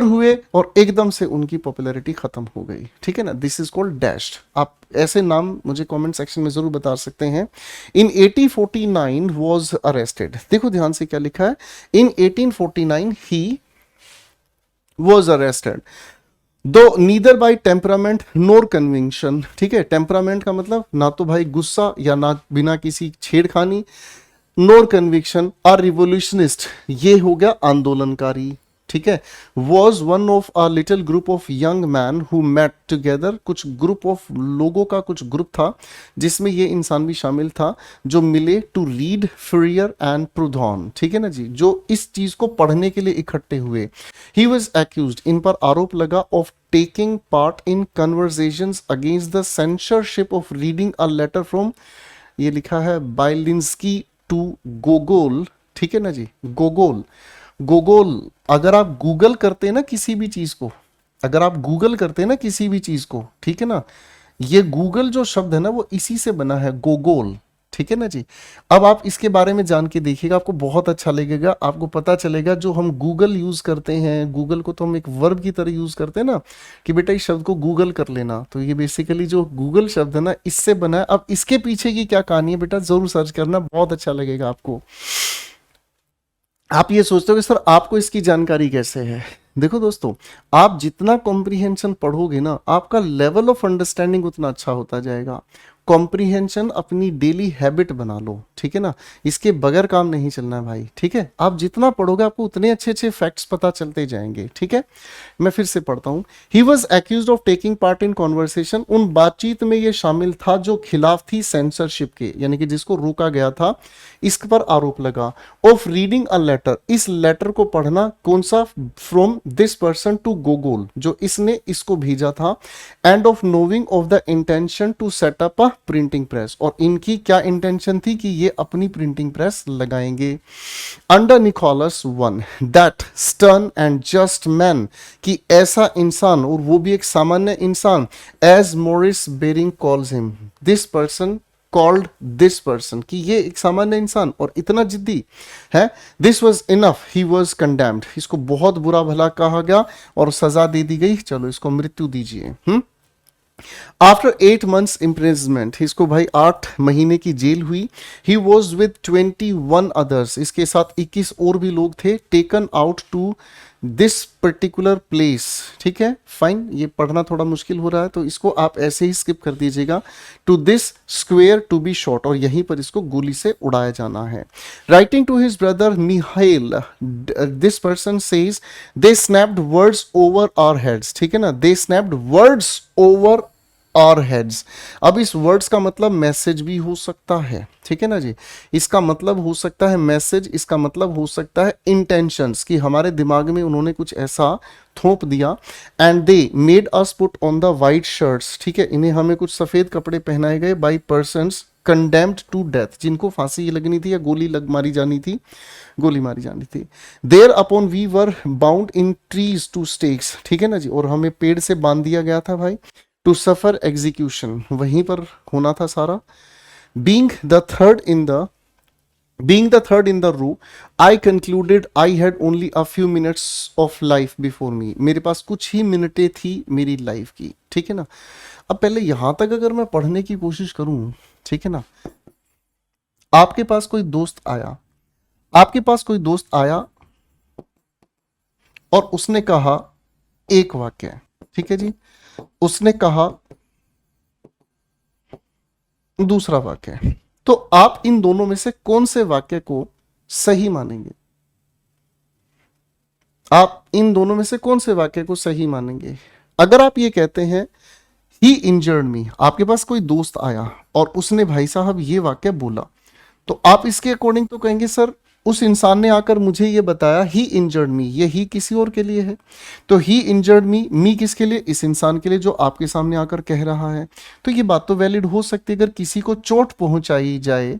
हुए और एकदम से उनकी पॉपुलैरिटी खत्म हो गई, ठीक है ना। This is called dashed. आप ऐसे नाम मुझे कमेंट सेक्शन में जरूर बता सकते हैं। इन 1849 वॉज अरेस्टेड। देखो ध्यान से क्या लिखा है, इन 1849 ही वॉज अरेस्टेड दो neither by temperament NOR conviction. ठीक है, टेम्परामेंट का मतलब ना तो भाई गुस्सा या ना बिना किसी छेड़खानी, नोर कन्विक्शन। आर रिवोल्यूशनिस्ट, ये हो गया आंदोलनकारी, ठीक है। Was one of a little group of young men who met together, कुछ ग्रुप ऑफ लोगों का कुछ ग्रुप था जिसमें ये इंसान भी शामिल था, जो मिले टू रीड फ्रियर एंड प्रूधॉन, ठीक है ना जी, जो इस चीज को पढ़ने के लिए इकट्ठे हुए। ही वॉज एक्यूज्ड, इन पर आरोप लगा, of taking part in conversations against the censorship of reading a letter from, ये लिखा है बाइलिंस्की टू गोगोल, ठीक है ना जी, गोगोल। अगर आप गूगल करते हैं ना किसी भी चीज को, ठीक है ना, ये गूगल जो शब्द है ना वो इसी से बना है, गोगोल, ठीक है ना जी। अब आप इसके बारे में जान के देखिएगा, आपको बहुत अच्छा लगेगा। आपको पता चलेगा जो हम गूगल यूज करते हैं, गूगल को तो हम एक वर्ब की तरह यूज करते हैं ना, कि बेटा इस शब्द को गूगल कर लेना, तो ये बेसिकली जो गूगल शब्द है ना इससे बना है। अब इसके पीछे की क्या कहानी है बेटा, जरूर सर्च करना, बहुत अच्छा लगेगा आपको। आप ये सोचते हो कि सर आपको इसकी जानकारी कैसे है? देखो दोस्तों, आप जितना कॉम्प्रिहेंशन पढ़ोगे ना, आपका लेवल ऑफ अंडरस्टैंडिंग उतना अच्छा होता जाएगा। कॉम्प्रिहेंशन अपनी डेली हैबिट बना लो, ठीक है ना, इसके बगैर काम नहीं चलना है भाई, ठीक है। आप जितना पढ़ोगे आपको उतने अच्छे अच्छे फैक्ट्स पता चलते जाएंगे, ठीक है। मैं फिर से पढ़ता हूं। He was accused of taking part in conversation, उन बातचीत में ये शामिल था जो खिलाफ थी सेंसरशिप के, यानी कि जिसको रोका गया था, इस पर आरोप लगा। ऑफ रीडिंग अ लेटर, इस लेटर को पढ़ना, कौन सा, from this person to Gogol, जो इसने इसको भेजा था। And of knowing of the intention to set up a printing press, और इनकी क्या इंटेंशन थी कि ये अपनी प्रिंटिंग प्रेस लगाएंगे। Under Nicholas one, that stern and just man, कि ऐसा इंसान, और वो भी एक सामान्य इंसान, as Maurice Baring calls him, this person called this person, कि ये एक सामान्य इंसान और इतना जिद्दी है। This was enough, he was condemned, इसको बहुत बुरा भला कहा गया और सजा दे दी गई, चलो इसको मृत्यु दीजिए। आफ्टर 8 months इम्प्रिजमेंट, इसको भाई 8 महीने की जेल हुई। ही वॉज विद 21 अदर्स, इसके साथ 21 और भी लोग थे। Taken out to this particular place, ठीक है, फाइन। ये पढ़ना थोड़ा मुश्किल हो रहा है तो इसको आप ऐसे ही स्किप कर दीजिएगा। To this square to be shot, और यहीं पर इसको गोली से उड़ाया जाना है। Writing to his brother Mikhail, this person says they snapped words over our heads, ठीक है ना, they snapped words over our heads. अब इस वर्ड्स का मतलब मैसेज भी हो सकता है, ठीक है ना जी, इसका मतलब हो सकता है मैसेज, इसका मतलब हो सकता है इंटेंशंस, कि हमारे दिमाग में उन्होंने कुछ ऐसा थोप दिया। And they made us put on the white shirts, ठीक है, इन्हें हमें कुछ सफेद कपड़े पहनाए गए। By persons condemned to death, जिनको फांसी लगनी थी या मारी जानी थी। Thereupon we were bound in trees to stakes, ठीक है ना जी, और हमें पेड़ से बांध दिया गया था भाई। टू सफर एग्जीक्यूशन, वहीं पर होना था सारा। Being the third in the row, I concluded I had only a few minutes of life before me, मेरे पास कुछ ही मिनटें थी मेरी लाइफ की, ठीक है ना। अब पहले यहां तक अगर मैं पढ़ने की कोशिश करूं, ठीक है ना, आपके पास कोई दोस्त आया और उसने कहा एक वाक्य, ठीक है जी, उसने कहा दूसरा वाक्य, तो आप इन दोनों में से कौन से वाक्य को सही मानेंगे? आप इन दोनों में से कौन से वाक्य को सही मानेंगे? अगर आप ये कहते हैं ही इंजर्ड मी, आपके पास कोई दोस्त आया और उसने भाई साहब ये वाक्य बोला, तो आप इसके अकॉर्डिंग तो कहेंगे सर उस इंसान ने आकर मुझे ये बताया ही इंजर्ड मी, ये ही किसी और के लिए है, तो ही इंजर्ड मी किसके लिए? इस इंसान के लिए जो आपके सामने आकर कह रहा है। तो ये बात तो वैलिड हो सकती है, अगर किसी को चोट पहुंचाई जाए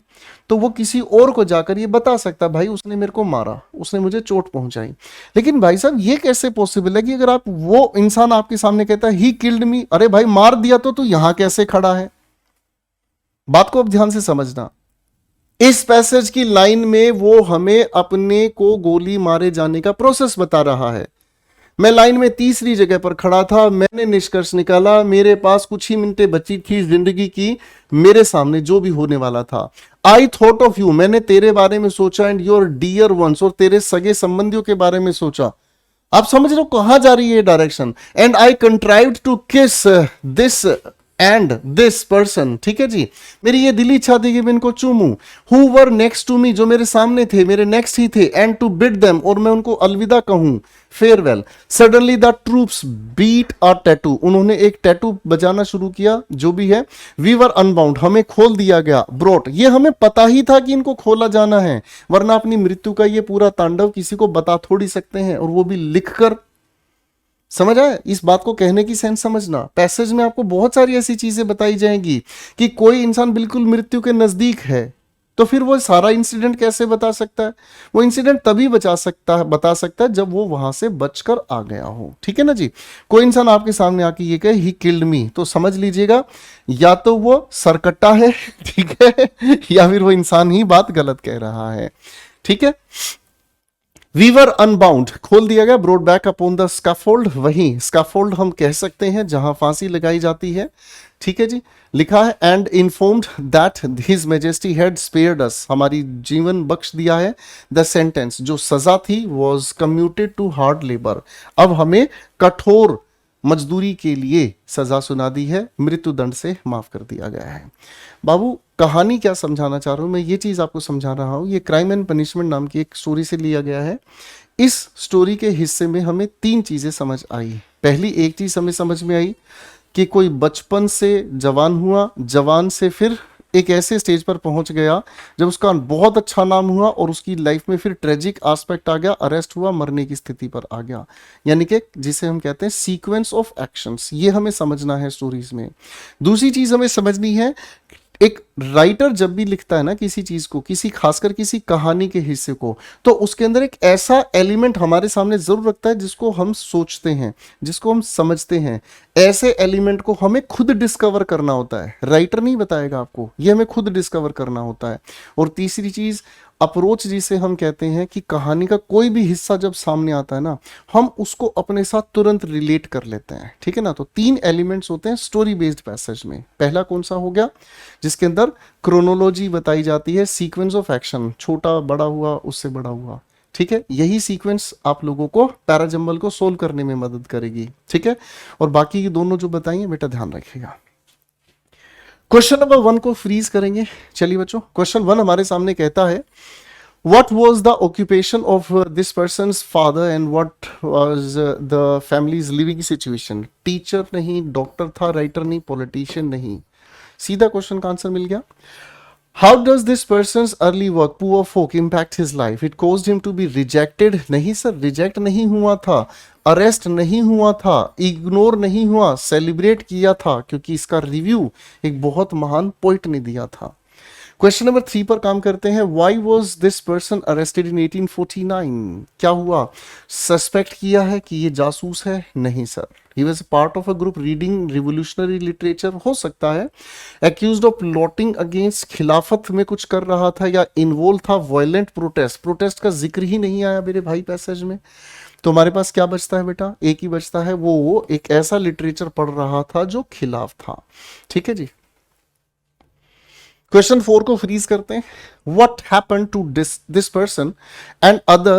तो वो किसी और को जाकर ये बता सकता है भाई उसने मेरे को मारा, उसने मुझे चोट पहुंचाई। लेकिन भाई साहब ये कैसे पॉसिबल है कि अगर आप वो इंसान आपके सामने कहता है ही किल्ड मी, अरे भाई मार दिया तो तू यहां कैसे खड़ा है? बात को अब ध्यान से समझना। इस पैसेज की लाइन में वो हमें अपने को गोली मारे जाने का प्रोसेस बता रहा है। मैं लाइन में तीसरी जगह पर खड़ा था, मैंने निष्कर्ष निकाला, मेरे पास कुछ ही मिनटें बची थी जिंदगी की, मेरे सामने जो भी होने वाला था। आई थॉट ऑफ यू, मैंने तेरे बारे में सोचा, एंड योर डियर वंस, और तेरे सगे संबंधियों के बारे में सोचा। आप समझ रहे हो कहां जा रही है direction? And I contrived to kiss this and this person, ठीक है जी, मेरी ये दिली इच्छा थी कि मैं इनको चूमूं, who were next to me, जो मेरे सामने थे, मेरे नेक्स्ट ही थे, एंड टू बिड देम, और मैं उनको अलविदा कहूं, farewell. Suddenly the troops beat a tattoo, उन्होंने एक टैटू बजाना शुरू किया, जो भी है। वी वर अनबाउंड, हमें खोल दिया गया। ब्रोट, ये हमें पता ही था कि इनको खोला जाना है, वरना अपनी मृत्यु का ये पूरा तांडव किसी को बता थोड़ी सकते हैं, और वो भी लिखकर। समझ आए? इस बात को कहने की सेंस समझना। पैसेज में आपको बहुत सारी ऐसी चीजें बताई जाएंगी कि कोई इंसान बिल्कुल मृत्यु के नजदीक है, तो फिर वो सारा इंसिडेंट कैसे बता सकता है? वो इंसिडेंट तभी बता सकता है जब वो वहां से बचकर आ गया हो, ठीक है ना जी। कोई इंसान आपके सामने आके ये कहे ही किल्ड मी, तो समझ लीजिएगा या तो वो सरकट्टा है, ठीक है, या फिर वो इंसान ही बात गलत कह रहा है, ठीक है। वी वर अनबाउंड, खोल दिया गया। Brought back upon the scaffold, वही स्कैफोल्ड हम कह सकते हैं जहां फांसी लगाई जाती है, ठीक है जी। लिखा है and informed that his majesty had spared us, हमारी जीवन बख्श दिया है। द सेंटेंस, जो सजा थी, was commuted to hard labour, अब हमें कठोर मजदूरी के लिए सजा सुना दी है, मृत्यु दंड से माफ कर दिया गया है। बाबू कहानी क्या समझाना चाह रहा हूं मैं, ये चीज आपको समझा रहा हूं, ये क्राइम एंड पनिशमेंट नाम की एक स्टोरी से लिया गया है। इस स्टोरी के हिस्से में हमें तीन चीजें समझ आई। पहली एक चीज हमें समझ में आई कि कोई बचपन से जवान हुआ, जवान से फिर एक ऐसे स्टेज पर पहुंच गया जब उसका बहुत अच्छा नाम हुआ और उसकी लाइफ में फिर ट्रेजिक एस्पेक्ट आ गया, अरेस्ट हुआ, मरने की स्थिति पर आ गया, यानी कि जिसे हम कहते हैं सीक्वेंस ऑफ एक्शंस, ये हमें समझना है स्टोरीज में। दूसरी चीज हमें समझनी है, एक राइटर जब भी लिखता है ना किसी चीज को, किसी खासकर किसी कहानी के हिस्से को, तो उसके अंदर एक ऐसा एलिमेंट हमारे सामने जरूर रखता है जिसको हम सोचते हैं, जिसको हम समझते हैं। ऐसे एलिमेंट को हमें खुद डिस्कवर करना होता है, राइटर नहीं बताएगा आपको, ये हमें खुद डिस्कवर करना होता है। और तीसरी चीज अप्रोच, जिसे हम कहते हैं कि कहानी का कोई भी हिस्सा जब सामने आता है ना, हम उसको अपने साथ तुरंत रिलेट कर लेते हैं, ठीक है ना। तो तीन एलिमेंट्स होते हैं स्टोरी बेस्ड पैसेज में। पहला कौन सा हो गया? जिसके अंदर क्रोनोलॉजी बताई जाती है, सीक्वेंस ऑफ एक्शन, छोटा बड़ा हुआ उससे बड़ा हुआ, ठीक है। यही सीक्वेंस आप लोगों को पैराजंबल को सोल्व करने में मदद करेगी, ठीक है। और बाकी दोनों जो बताइए बेटा ध्यान रखिएगा। क्वेश्चन नंबर 1 को फ्रीज करेंगे। चलिए बच्चों, क्वेश्चन 1 हमारे सामने कहता है What was the occupation of this person's father and what was the family's living situation? Teacher नहीं, डॉक्टर था, राइटर नहीं, पॉलिटिशियन नहीं। सीधा क्वेश्चन का आंसर मिल गया। How does this person's early work, poor folk, impact his life? It caused him to be rejected. नहीं sir, reject नहीं हुआ था, अरेस्ट नहीं हुआ था, इग्नोर नहीं हुआ, सेलिब्रेट किया था, क्योंकि इसका रिव्यू एक बहुत महान पोइट ने दिया था। क्वेश्चन नंबर 3 पर काम करते हैं। Why was this person arrested in 1849? क्या हुआ? सस्पेक्ट किया है कि ये जासूस है? नहीं sir. He was a part of a group reading revolutionary literature, हो सकता है। Accused of plotting against खिलाफत में कुछ कर रहा था या इन्वॉल्व था violent protest। प्रोटेस्ट का जिक्र ही नहीं आया मेरे भाई पैसेज में। तो हमारे पास क्या बचता है बेटा? एक ही बचता है, वो एक ऐसा लिटरेचर पढ़ रहा था जो खिलाफ था, ठीक है जी। क्वेश्चन 4 को फ्रीज करते हैं। What happened to this person and other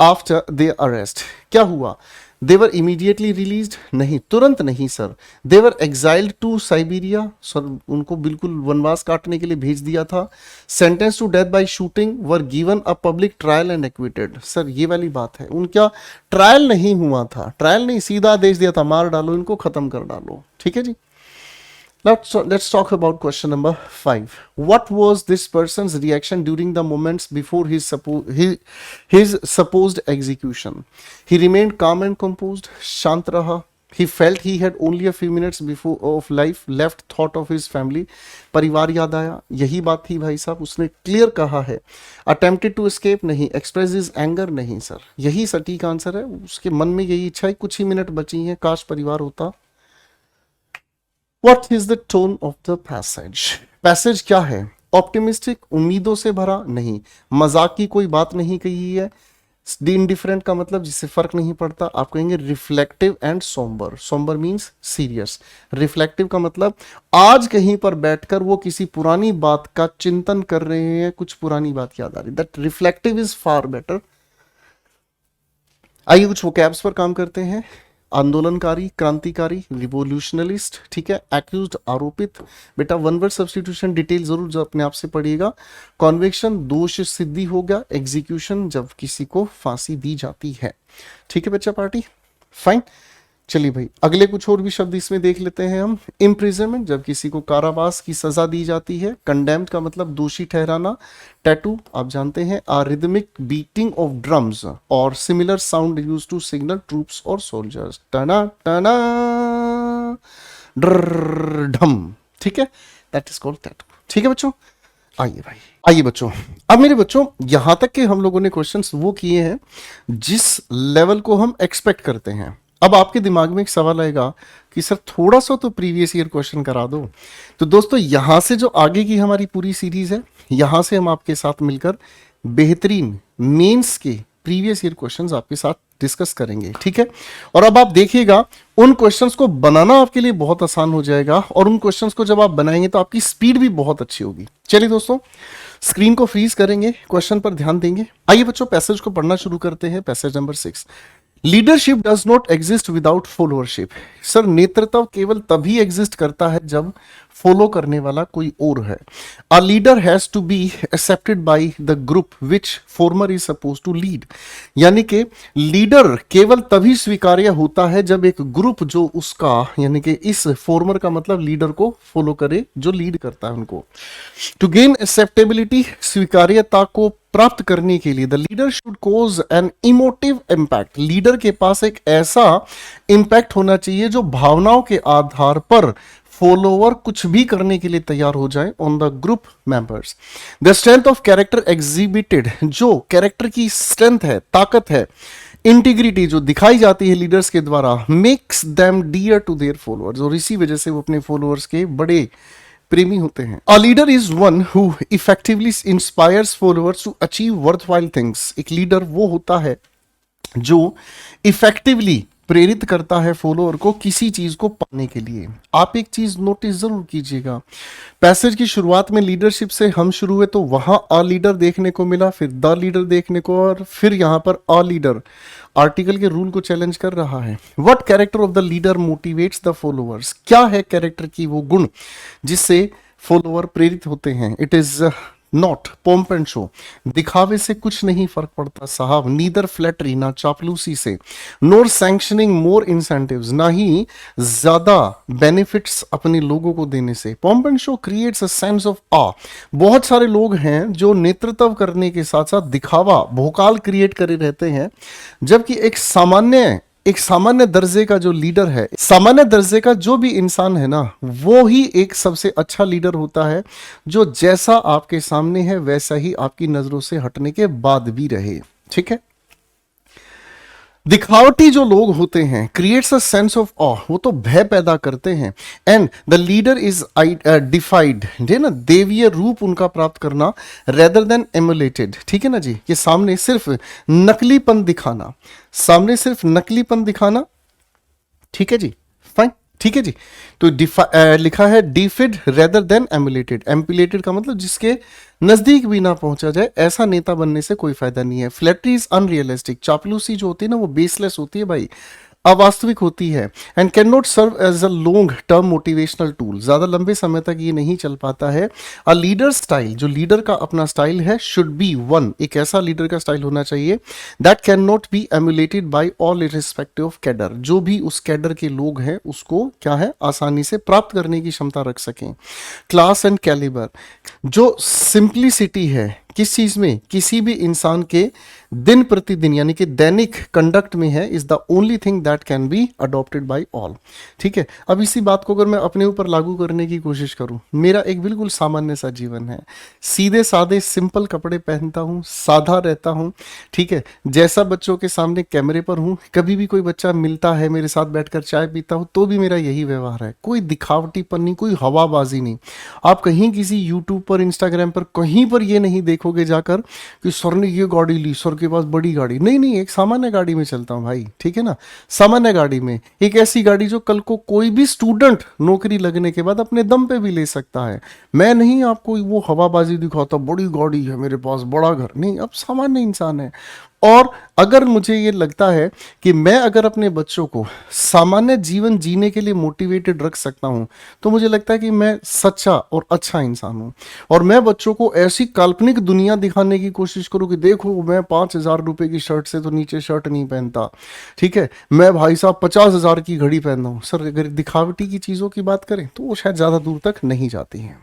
after their arrest? क्या हुआ? दे वर इमीडिएटली रिलीज्ड, नहीं, तुरंत नहीं sir. They were exiled to Siberia, sir उनको बिल्कुल वनवास काटने के लिए भेज दिया था। Sentence to death by shooting, were given a public trial and acquitted, sir ये वाली बात है, उनका ट्रायल नहीं हुआ था, ट्रायल नहीं, सीधा आदेश दिया था मार डालो इनको, खत्म कर डालो, ठीक है जी। Let's talk about question number 5. What was this person's reaction during the moments before his supposed execution? He remained calm and composed. शांत रहा. He felt he had only a few minutes before of life left, thought of his family. परिवार याद आया, यही बात थी भाई साहब, उसने क्लियर कहा है। Attempted to escape नहीं, express his anger नहीं सर, यही सटीक आंसर है, उसके मन में यही इच्छा है, कुछ ही मिनट बची हैं, काश परिवार होता। What is the tone of the passage? Passage क्या है? ऑप्टिमिस्टिक, उम्मीदों से भरा नहीं, मजाक की कोई बात नहीं कही है। इंडिफरेंट का मतलब जिससे फर्क नहीं पड़ता, आप कहेंगे reflective and sombre. Sombre means serious, reflective का मतलब आज कहीं पर बैठकर वो किसी पुरानी बात का चिंतन कर रहे हैं, कुछ पुरानी बात याद आ रही, that reflective is far better. आइए कुछ वोकैब्स पर काम करते हैं। आंदोलनकारी, क्रांतिकारी, रिवोल्यूशनलिस्ट, ठीक है। एक्यूज्ड, आरोपित, बेटा वन वर्ड सब्स्टिट्यूशन डिटेल जरूर जो अपने आप से पढ़िएगा। कॉन्विक्शन, दोष सिद्धि हो गया। एग्जीक्यूशन, जब किसी को फांसी दी जाती है, ठीक है बच्चा पार्टी, फाइन। चलिए भाई अगले कुछ और भी शब्द इसमें देख लेते हैं हम। इम्प्रिजनमेंट, जब किसी को कारावास की सजा दी जाती है। कंडेम्ड का मतलब दोषी ठहराना। टैटू आप जानते हैं, a rhythmic beating of drums और similar sound used to signal troops और सोल्जर्स। टना टना ड्र ढम, ठीक है, दैट इज कॉल्ड टैटू, ठीक है बच्चों। आइए भाई, आइए बच्चों, अब मेरे बच्चों यहां तक के हम लोगों ने क्वेश्चंस वो किए हैं जिस लेवल को हम एक्सपेक्ट करते हैं। अब आपके दिमाग में एक सवाल आएगा कि सर थोड़ा सा तो प्रीवियस ईयर क्वेश्चन करा दो। तो दोस्तों यहां से जो आगे की हमारी पूरी सीरीज है, यहां से हम आपके साथ मिलकर बेहतरीन मेंस के प्रीवियस ईयर क्वेश्चंस आपके साथ डिस्कस करेंगे, ठीक है। और अब आप देखिएगा उन क्वेश्चंस को बनाना आपके लिए बहुत आसान हो जाएगा, और उन क्वेश्चंस को जब आप बनाएंगे तो आपकी स्पीड भी बहुत अच्छी होगी। चलिए दोस्तों स्क्रीन को फ्रीज करेंगे, क्वेश्चन पर ध्यान देंगे। आइए बच्चों पैसेज को पढ़ना शुरू करते हैं। Passage number 6, leadership does not exist without followership. Sir नेतृत्व केवल तभी एग्जिस्ट करता है जब फॉलो करने वाला कोई और है। A leader has to be accepted by the group which former is suppose to lead. यानी कि लीडर केवल तभी स्वीकार्य होता है जब एक ग्रुप जो उसका, यानी कि इस फॉर्मर का मतलब लीडर को फॉलो करे, जो लीड करता है उनको। टू गेन एक्सेप्टेबिलिटी, स्वीकार्यता को प्राप्त करने के लिए the leader should cause an emotive impact. Leader के पास एक ऐसा इंपैक्ट होना चाहिए जो भावनाओं के आधार पर फॉलोवर कुछ भी करने के लिए तैयार हो जाए on the group members. The strength of character exhibited, जो कैरेक्टर की स्ट्रेंथ है, ताकत है, इंटीग्रिटी जो दिखाई जाती है लीडर्स के द्वारा, makes them dear to their followers, और इसी वजह से वो अपने फॉलोअर्स के बड़े प्रेमी होते हैं। A leader is one who effectively inspires followers to achieve worthwhile things. एक लीडर वो होता है जो इफेक्टिवली प्रेरित करता है फॉलोअर को किसी चीज को पाने के लिए। आप एक चीज नोटिस जरूर कीजिएगा, पैसेज की शुरुआत में लीडरशिप से हम शुरू हुए तो वहां अ लीडर देखने को मिला, फिर द लीडर देखने को, और फिर यहां पर अ लीडर आर्टिकल के रूल को चैलेंज कर रहा है। What character of the leader motivates the followers. क्या है कैरेक्टर की वो गुण जिससे फॉलोअर प्रेरित होते हैं। It is not pomp and show, दिखावे से कुछ नहीं फर्क पड़ता साहब, नीदर फ्लैटरी, ना चापलूसी से, नोर सैंक्शनिंग मोर इंसेंटिव्स, ना ही ज्यादा बेनिफिट्स अपने लोगों को देने से। Pomp and show creates a sense of awe. बहुत सारे लोग हैं जो नेतृत्व करने के साथ साथ दिखावा, भोकाल क्रिएट करे रहते हैं, जबकि एक सामान्य दर्जे का जो लीडर है, सामान्य दर्जे का जो भी इंसान है ना, वो ही एक सबसे अच्छा लीडर होता है, जो जैसा आपके सामने है वैसा ही आपकी नजरों से हटने के बाद भी रहे, ठीक है। दिखावटी जो लोग होते हैं क्रिएट्स अ सेंस ऑफ ऑ, वो तो भय पैदा करते हैं। एंड द लीडर इज डिफाइड, है ना, देवीय रूप उनका प्राप्त करना, रेदर देन एमुलेटेड, ठीक है ना जी। ये सामने सिर्फ नकलीपन दिखाना, सामने सिर्फ नकलीपन दिखाना, ठीक है जी, फाइन, ठीक है जी। तो लिखा है डिफिड रेदर देन एमुलेटेड। एम्पुलेटेड का मतलब जिसके नजदीक भी ना पहुंचा जाए, ऐसा नेता बनने से कोई फायदा नहीं है। Flattery is unrealistic. चापलूसी जो होती है ना वो बेसलेस होती है भाई, अवास्तविक होती है। And can not serve as a long term motivational tool. ज्यादा लंबे समय तक ये नहीं चल पाता है। अ लीडर स्टाइल, जो लीडर का अपना स्टाइल है, शुड बी वन, एक ऐसा लीडर का स्टाइल होना चाहिए that can not be emulated by all irrespective of cadre. जो भी उस कैडर के लोग हैं उसको क्या है, आसानी से प्राप्त करने की क्षमता रख सकें। क्लास एंड कैलिबर, जो सिंप्लिसिटी है किस चीज में, किसी भी इंसान के दिन प्रतिदिन यानी कि दैनिक कंडक्ट में है, is the only thing that can be adopted by all. ठीक है, अब इसी बात को अगर मैं अपने ऊपर लागू करने की कोशिश करूं, मेरा एक बिल्कुल सामान्य सा जीवन है, सीधे साधे सिंपल कपड़े पहनता हूं, साधा रहता हूं, ठीक है, जैसा बच्चों के सामने कैमरे पर हूं, कभी भी कोई बच्चा मिलता है मेरे साथ बैठकर चाय पीता हूं तो भी मेरा यही व्यवहार है। कोई दिखावटीपन नहीं, कोई हवाबाजी नहीं। आप कहीं किसी यूट्यूब पर, इंस्टाग्राम पर, कहीं पर ये नहीं देखोगे जाकर कि सर ने ये गाड़ी ली, सर के पास बड़ी गाड़ी। नहीं नहीं, एक सामान्य गाड़ी में चलता हूं भाई, ठीक है ना, सामान्य गाड़ी में, एक ऐसी गाड़ी जो कल को कोई भी स्टूडेंट नौकरी लगने के बाद अपने दम पे भी ले सकता है। मैं नहीं आपको वो हवाबाजी दिखाता, बड़ी गाड़ी है मेरे पास, बड़ा घर नहीं, अब सामान्य इंसान है। और अगर मुझे ये लगता है कि मैं अगर अपने बच्चों को सामान्य जीवन जीने के लिए मोटिवेटेड रख सकता हूं, तो मुझे लगता है कि मैं सच्चा और अच्छा इंसान हूं। और मैं बच्चों को ऐसी काल्पनिक दुनिया दिखाने की कोशिश करूं कि देखो मैं 5,000 रुपए की शर्ट से तो नीचे शर्ट नहीं पहनता, ठीक है, मैं भाई साहब 50,000 की घड़ी पहनता हूं। सर अगर दिखावटी की चीजों की बात करें तो वो शायद ज्यादा दूर तक नहीं जाती हैं।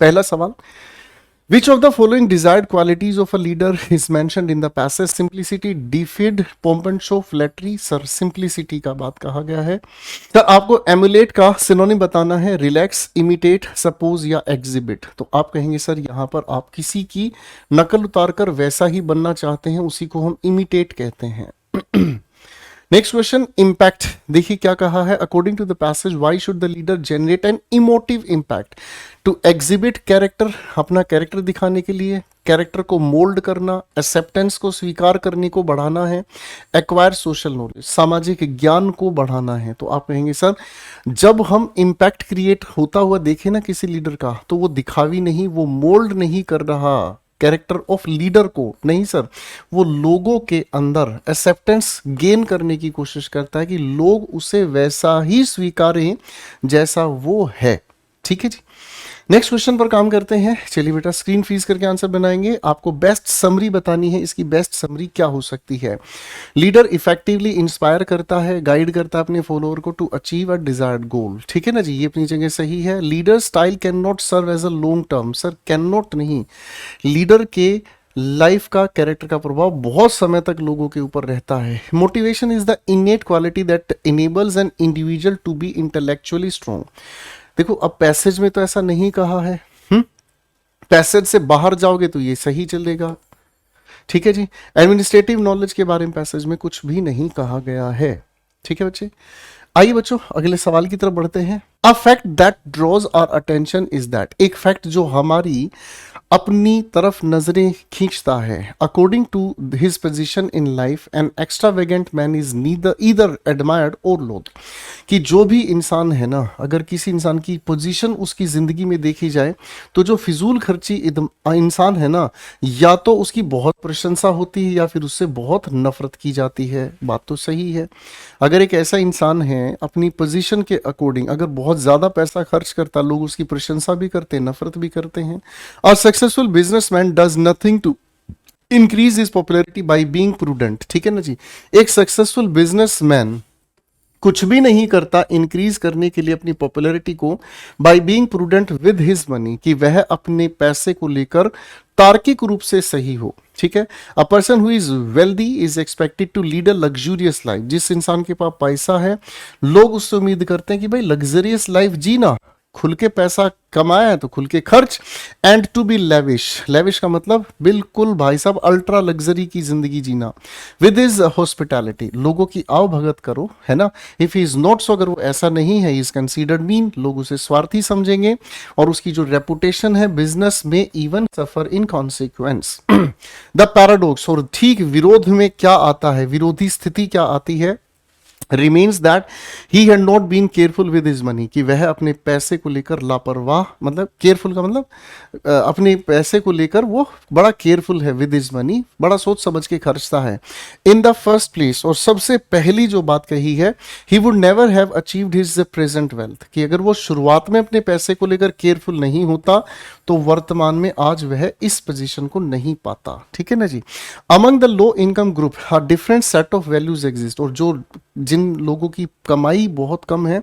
पहला सवाल, which of the following desired qualities of a leader is mentioned in the passage? Simplicity, defeat, pomp and show, flattery। Sir simplicity का बात कहा गया है। सर आपको emulate का सिनोनिम बताना है, relax, imitate, suppose या exhibit। तो आप कहेंगे सर यहाँ पर आप किसी की नकल उतारकर वैसा ही बनना चाहते हैं, उसी को हम imitate कहते हैं। Next question, impact. देखिए क्या कहा है, according to the passage why should the leader generate an emotive impact? To exhibit character, अपना कैरेक्टर दिखाने के लिए, कैरेक्टर को मोल्ड करना, एक्सेप्टेंस को स्वीकार करने को बढ़ाना है, एक्वायर सोशल नॉलेज, सामाजिक ज्ञान को बढ़ाना है। तो आप कहेंगे सर जब हम इम्पैक्ट क्रिएट होता हुआ देखें ना किसी लीडर का, तो वो दिखावी नहीं, वो मोल्ड नहीं कर रहा कैरेक्टर ऑफ लीडर को, नहीं सर, वो लोगों के अंदर एक्सेप्टेंस गेन करने की कोशिश करता है कि लोग उसे वैसा ही स्वीकारें जैसा वो है। ठीक है जी, नेक्स्ट क्वेश्चन पर काम करते हैं। चलिए बेटा स्क्रीन फ्रीज करके आंसर बनाएंगे। आपको बेस्ट समरी बतानी है, इसकी बेस्ट समरी क्या हो सकती है? लीडर इफेक्टिवली इंस्पायर करता है, गाइड करता है अपने फॉलोअर को to achieve a desired goal. ठीक है ना जी, ये अपनी जगह सही है। Leader style can not serve as a long term. Sir can not नहीं, लीडर के लाइफ का, कैरेक्टर का प्रभाव बहुत समय तक लोगों के ऊपर रहता है। Motivation is the innate quality that enables an individual to be intellectually strong. देखो अब पैसेज में तो ऐसा नहीं कहा है, पैसेज से बाहर जाओगे तो ये सही चलेगा। ठीक है जी, एडमिनिस्ट्रेटिव नॉलेज के बारे में पैसेज में कुछ भी नहीं कहा गया है। ठीक है बच्चे, आइए बच्चों अगले सवाल की तरफ बढ़ते हैं। A fact that draws our attention is that, एक फैक्ट जो हमारी अपनी तरफ नजरें खींचता है। According to his position in life an extravagant man is neither either admired और लोड। कि जो भी इंसान है ना, अगर किसी इंसान की पोजीशन उसकी जिंदगी में देखी जाए तो जो फिजूल खर्ची इंसान है ना, या तो उसकी बहुत प्रशंसा होती है या फिर उससे बहुत नफरत की जाती है। बात तो सही है। अगर एक ऐसा इंसान है अपनी पोजीशन के अकॉर्डिंग अगर बहुत ज्यादा पैसा खर्च करता, लोग उसकी प्रशंसा भी करते हैं, नफरत भी करते हैं। और successful businessman does nothing to increase his popularity by being prudent. ठीक है ना जी, एक सक्सेसफुल बिजनेसमैन कुछ भी नहीं करता इंक्रीज करने के लिए अपनी पॉपुलैरिटी को, bye being prudent with his money, कि वह अपने पैसे को लेकर तार्किक रूप से सही हो। ठीक है, a person who is wealthy is expected to lead a luxurious life. जिस इंसान के पास पैसा है, लोग उससे उम्मीद करते हैं कि भाई लग्जरियस लाइफ जीना, खुल के पैसा कमाया है तो खुल के खर्च। And to be lavish, lavish का मतलब बिल्कुल भाई साहब अल्ट्रा लग्जरी की जिंदगी जीना। विद इज हॉस्पिटैलिटी, लोगों की आओ भगत करो, है ना। If he is not so, अगर वो ऐसा नहीं है, इज कंसीडर्ड मीन, लोग उसे स्वार्थी समझेंगे और उसकी जो रेपुटेशन है बिजनेस में even suffer in consequence. The paradox, और ठीक विरोध में क्या आता है, विरोधी स्थिति क्या आती है? Remains that he had not been careful with his money, कि वह अपने पैसे को लेकर लापरवाह, मतलब केयरफुल का मतलब अपने पैसे को लेकर वो बड़ा केयरफुल है, विद हिज मनी बड़ा सोच समझ के खर्चता है। इन द फर्स्ट प्लेस, और सबसे पहली जो बात कही है, he would never have achieved his present wealth, कि अगर वो शुरुआत में अपने पैसे को लेकर केयरफुल नहीं होता तो वर्तमान में आज वह इस पोजीशन को नहीं पाता। ठीक है ना जी। Among the low income group different set of values exist, और जो जिन लोगों की कमाई बहुत कम है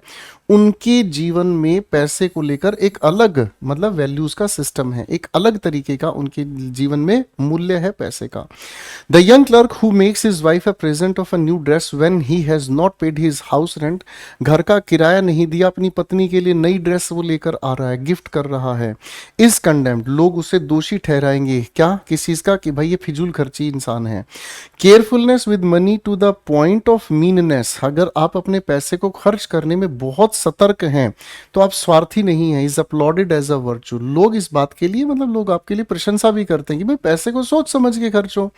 उनके जीवन में पैसे को लेकर एक अलग मतलब वैल्यूज का सिस्टम है, एक अलग तरीके का उनके जीवन में मूल्य है पैसे का। The young clerk who makes his wife a present of a new dress when he has not paid his house rent, घर का किराया नहीं दिया, अपनी पत्नी के लिए नई ड्रेस वो लेकर आ रहा है, गिफ्ट कर रहा है, इज कंडेम्ड, लोग उसे दोषी ठहराएंगे। क्या? किस चीज का? कि भाई ये फिजूल खर्ची इंसान है। Carefulness with money to the point of meanness, अगर आप अपने पैसे को खर्च करने में बहुत सतर्क हैं तो आप स्वार्थी नहीं हैं, is applauded as a virtue, लोग इस बात के लिए मतलब लोग आपके लिए प्रशंसा भी करते हैं कि भाई पैसे को सोच समझ के खर्चो।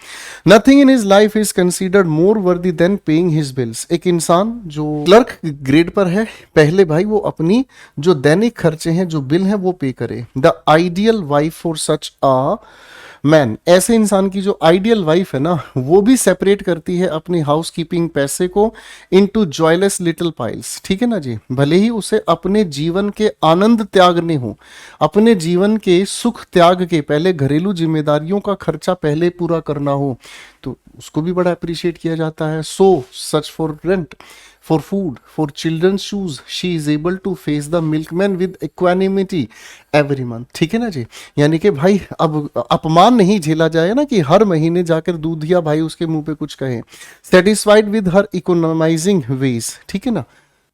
Nothing in his life is considered more worthy than paying his bills, एक इंसान जो क्लर्क ग्रेड पर है, पहले भाई वो अपनी जो दैनिक खर्चे हैं, जो बिल है वो पे करे। The ideal wife for such a man, ऐसे इंसान की जो आइडियल वाइफ है ना, वो भी सेपरेट करती है अपनी हाउस कीपिंग पैसे को इनटू जॉयलेस लिटिल पाइल्स। ठीक है ना जी। भले ही उसे अपने जीवन के आनंद त्यागने हो, अपने जीवन के सुख त्याग के पहले घरेलू जिम्मेदारियों का खर्चा पहले पूरा करना हो, तो उसको भी बड़ा अप्रिशिएट किया जाता है। So such for rent, for food, for children's shoes, she is able to face the milkman with equanimity every month। ठीक है ना जी। यानी कि भाई अब अपमान नहीं झेला जाए ना कि हर महीने जाकर दूधिया भाई उसके मुंह पे कुछ कहे। Satisfied with her economising ways. ठीक है ना।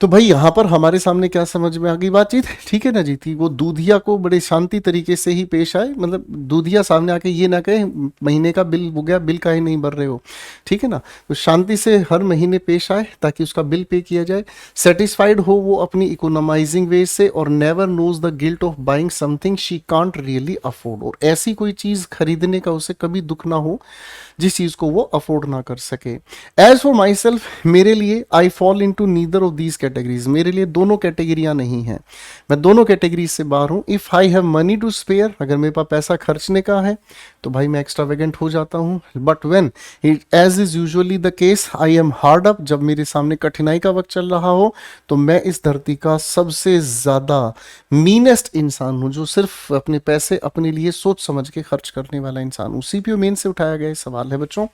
तो भाई यहाँ पर हमारे सामने क्या समझ में आ गई बातचीत? ठीक है ना जी। थी वो दूधिया को बड़े शांति तरीके से ही पेश आए, मतलब दूधिया सामने आके ये ना कहे महीने का बिल हो गया, बिल काहे नहीं भर रहे हो। ठीक है ना। तो शांति से हर महीने पेश आए ताकि उसका बिल पे किया जाए। सेटिस्फाइड हो वो अपनी इकोनॉमाइजिंग वे से, और never knows the guilt of buying something she can't really afford, और ऐसी कोई चीज खरीदने का उसे कभी दुख ना हो जिस चीज को वो अफोर्ड ना कर सके। एज फॉर माई सेल्फ, मेरे लिए I fall into neither of these categories, मेरे लिए दोनों कैटेगरियां नहीं है, मैं दोनों कैटेगरीज से बाहर हूं। If I have money to spare, अगर मेरे पास पैसा खर्चने का है तो भाई मैं एक्स्ट्रावेगेंट हो जाता हूं। But when as is usually the case I am hard up, जब मेरे सामने कठिनाई का वक्त चल रहा हो तो मैं इस धरती का सबसे ज्यादा मीनेस्ट इंसान हूं, जो सिर्फ अपने पैसे अपने लिए सोच समझ के खर्च करने वाला इंसान हूं। सीपीयू मेन से उठाया गया सवाल है बच्चों।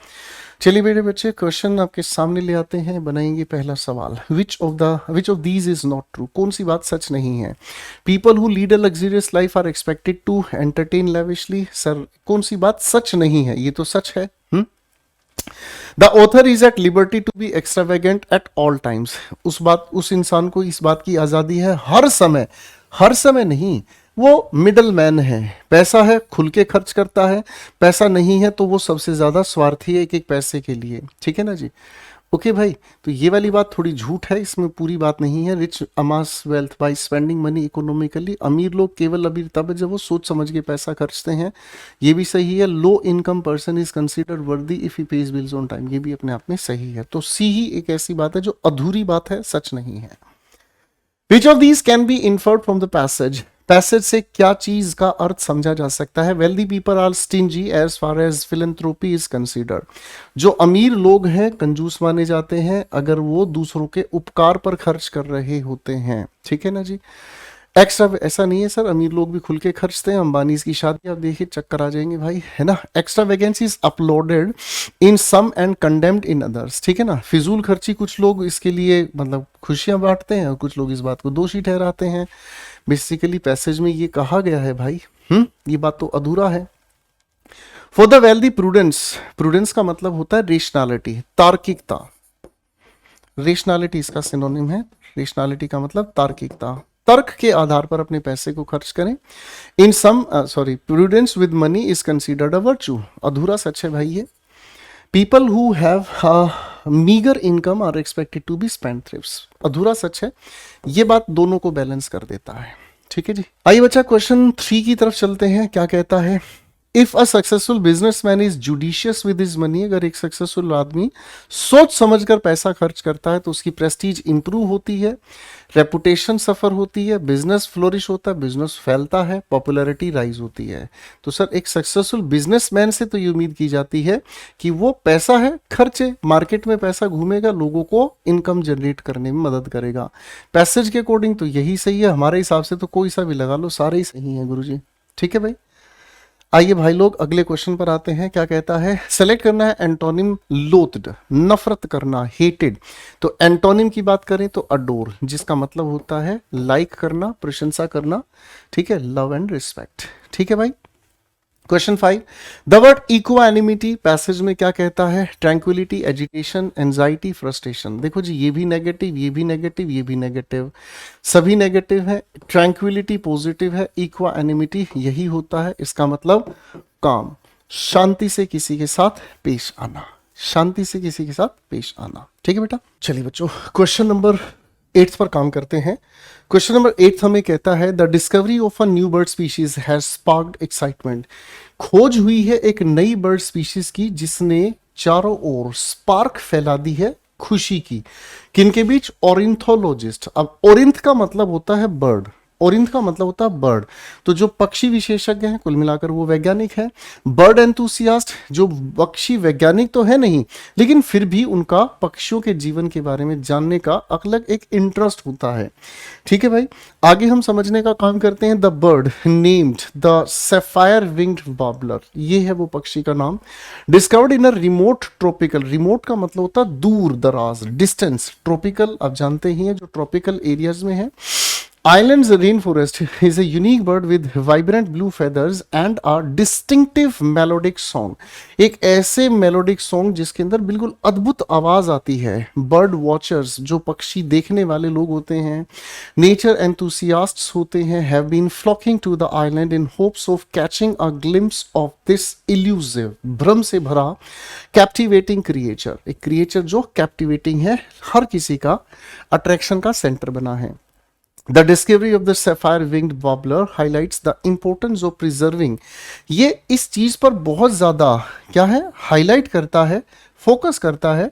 चलिए मेरे बच्चे क्वेश्चन आपके सामने ले आते हैं। बनाएंगे पहला सवाल, which of these is not true, कौन सी बात सच नहीं है? People who lead a luxurious life are expected to entertain lavishly, sir कौन सी बात सच नहीं है? ये तो सच है। The author is at liberty to be extravagant at all times, उस इंसान को इस बात की आजादी है हर समय, हर समय नहीं, वो मिडल मैन है, पैसा है खुल के खर्च करता है, पैसा नहीं है तो वो सबसे ज्यादा स्वार्थी है एक एक पैसे के लिए। ठीक है ना जी। ओके भाई, तो ये वाली बात थोड़ी झूठ है, इसमें पूरी बात नहीं है। Rich amass wealth by spending money economically, अमीर लोग केवल अमीर तब है जब वो सोच समझ के पैसा खर्चते हैं, ये भी सही है। Low income person is considered worthy if he pays bills on time, ये भी अपने आप में सही है। तो सी ही एक ऐसी बात है जो अधूरी बात है, सच नहीं है। Which of these can be inferred from the passage, passage से क्या चीज का अर्थ समझा जा सकता है? Wealthy people are stingy as far as philanthropy is considered, जो अमीर लोग हैं कंजूस माने जाते हैं अगर वो दूसरों के उपकार पर खर्च कर रहे होते हैं। ठीक है ना जी। एक्स्ट्रा ऐसा नहीं है सर, अमीर लोग भी खुल के खर्चते हैं, अंबानी की शादी आप देखिए चक्कर आ जाएंगे भाई, है ना। Extravagances applauded in some and condemned in others. ठीक है ना। फिजूल खर्ची कुछ लोग इसके लिए मतलब खुशियां बांटते हैं और कुछ लोग इस बात को दोषी ठहराते हैं। बेसिकली पैसेज में ये कहा गया है भाई, ये बात तो अधूरा है। For the wealthy prudence, prudence का मतलब होता है रेशनैलिटी, तार्किकता। रेशनैलिटी इसका सिनोनिम है, रेशनैलिटी का मतलब तार्किकता, तर्क के आधार पर अपने पैसे को खर्च करें। In sum prudence with money is considered a virtue, अधूरा सच है भाई ये। People who have meagre income are expected to be spendthrifts, अधूरा सच है। ये बात दोनों को बैलेंस कर देता है। ठीक है जी। आइए बच्चा क्वेश्चन 3 की तरफ चलते हैं। क्या कहता है? If a successful businessman is judicious with his money, अगर एक सक्सेसफुल आदमी सोच समझकर पैसा खर्च करता है तो उसकी प्रेस्टीज इंप्रूव होती है, रेपुटेशन सफर होती है, बिजनेस फ्लोरिश होता है, बिजनेस फैलता है, पॉपुलैरिटी राइज होती है। तो सर एक सक्सेसफुल बिजनेसमैन से तो ये उम्मीद की जाती है कि वो पैसा है खर्चे, मार्केट में पैसा घूमेगा, लोगों को इनकम जनरेट करने में मदद करेगा। पैसेज के अकॉर्डिंग तो यही सही है, हमारे हिसाब से तो कोई सा भी लगा लो, सारे ही सही है गुरुजी। ठीक है भाई, आइए भाई लोग अगले क्वेश्चन पर आते हैं। क्या कहता है, सेलेक्ट करना है एंटोनिम लोथ्ड, नफरत करना, हेटेड। तो एंटोनिम की बात करें तो अडोर, जिसका मतलब होता है लाइक करना, प्रशंसा करना, ठीक है, लव एंड रिस्पेक्ट। ठीक है भाई, question 5, the word equanimity passage में क्या कहता है, ट्रैंक्विलिटी, एजिटेशन, एंजाइटी, फ्रस्ट्रेशन। देखो जी, ये भी नेगेटिव, ये भी नेगेटिव, ये भी नेगेटिव, सभी नेगेटिव है। ट्रैंक्विलिटी पॉजिटिव है, इक्वानिमिटी यही होता है, इसका मतलब काम, शांति से किसी के साथ पेश आना, शांति से किसी के साथ पेश आना। ठीक है बेटा, चलिए बच्चों क्वेश्चन नंबर 8 पर काम करते हैं। क्वेश्चन नंबर 8 हमें कहता है, the discovery of a new bird species has sparked excitement. खोज हुई है एक नई बर्ड स्पीशीज की जिसने चारों ओर स्पार्क फैला दी है खुशी की। किनके बीच, ऑरिंथोलॉजिस्ट। अब ओरिंथ का मतलब होता है बर्ड, ओरिंथ का मतलब होता है बर्ड, तो जो पक्षी विशेषज्ञ हैं कुल मिलाकर वो वैज्ञानिक है। बर्ड एंथुसियास्ट, जो पक्षी वैज्ञानिक तो है नहीं लेकिन फिर भी उनका पक्षियों के जीवन के बारे में जानने का अलग एक इंटरेस्ट होता है। ठीक है भाई, आगे हम समझने का काम करते हैं। The bird named the sapphire winged warbler, ये है वो पक्षी का नाम। Discovered in a remote tropical, remote का मतलब होता है दूर दराज, डिस्टेंस, ट्रॉपिकल आप जानते ही हैं जो ट्रॉपिकल एरियाज में है। Island's rainforest is a unique bird with vibrant blue feathers and a distinctive melodic song. एक ऐसे melodic song जिसके अंदर बिल्कुल अद्भुत आवाज आती है। Bird watchers, जो पक्षी देखने वाले लोग होते हैं, nature enthusiasts होते हैं, have been flocking to the island in hopes of catching a glimpse of this elusive, भ्रम से भरा captivating creature। एक creature जो captivating है, हर किसी का attraction का center बना है। The discovery of the sapphire-winged warbler highlights the importance of preserving। ये इस चीज पर बहुत ज्यादा क्या है, हाईलाइट करता है, फोकस करता है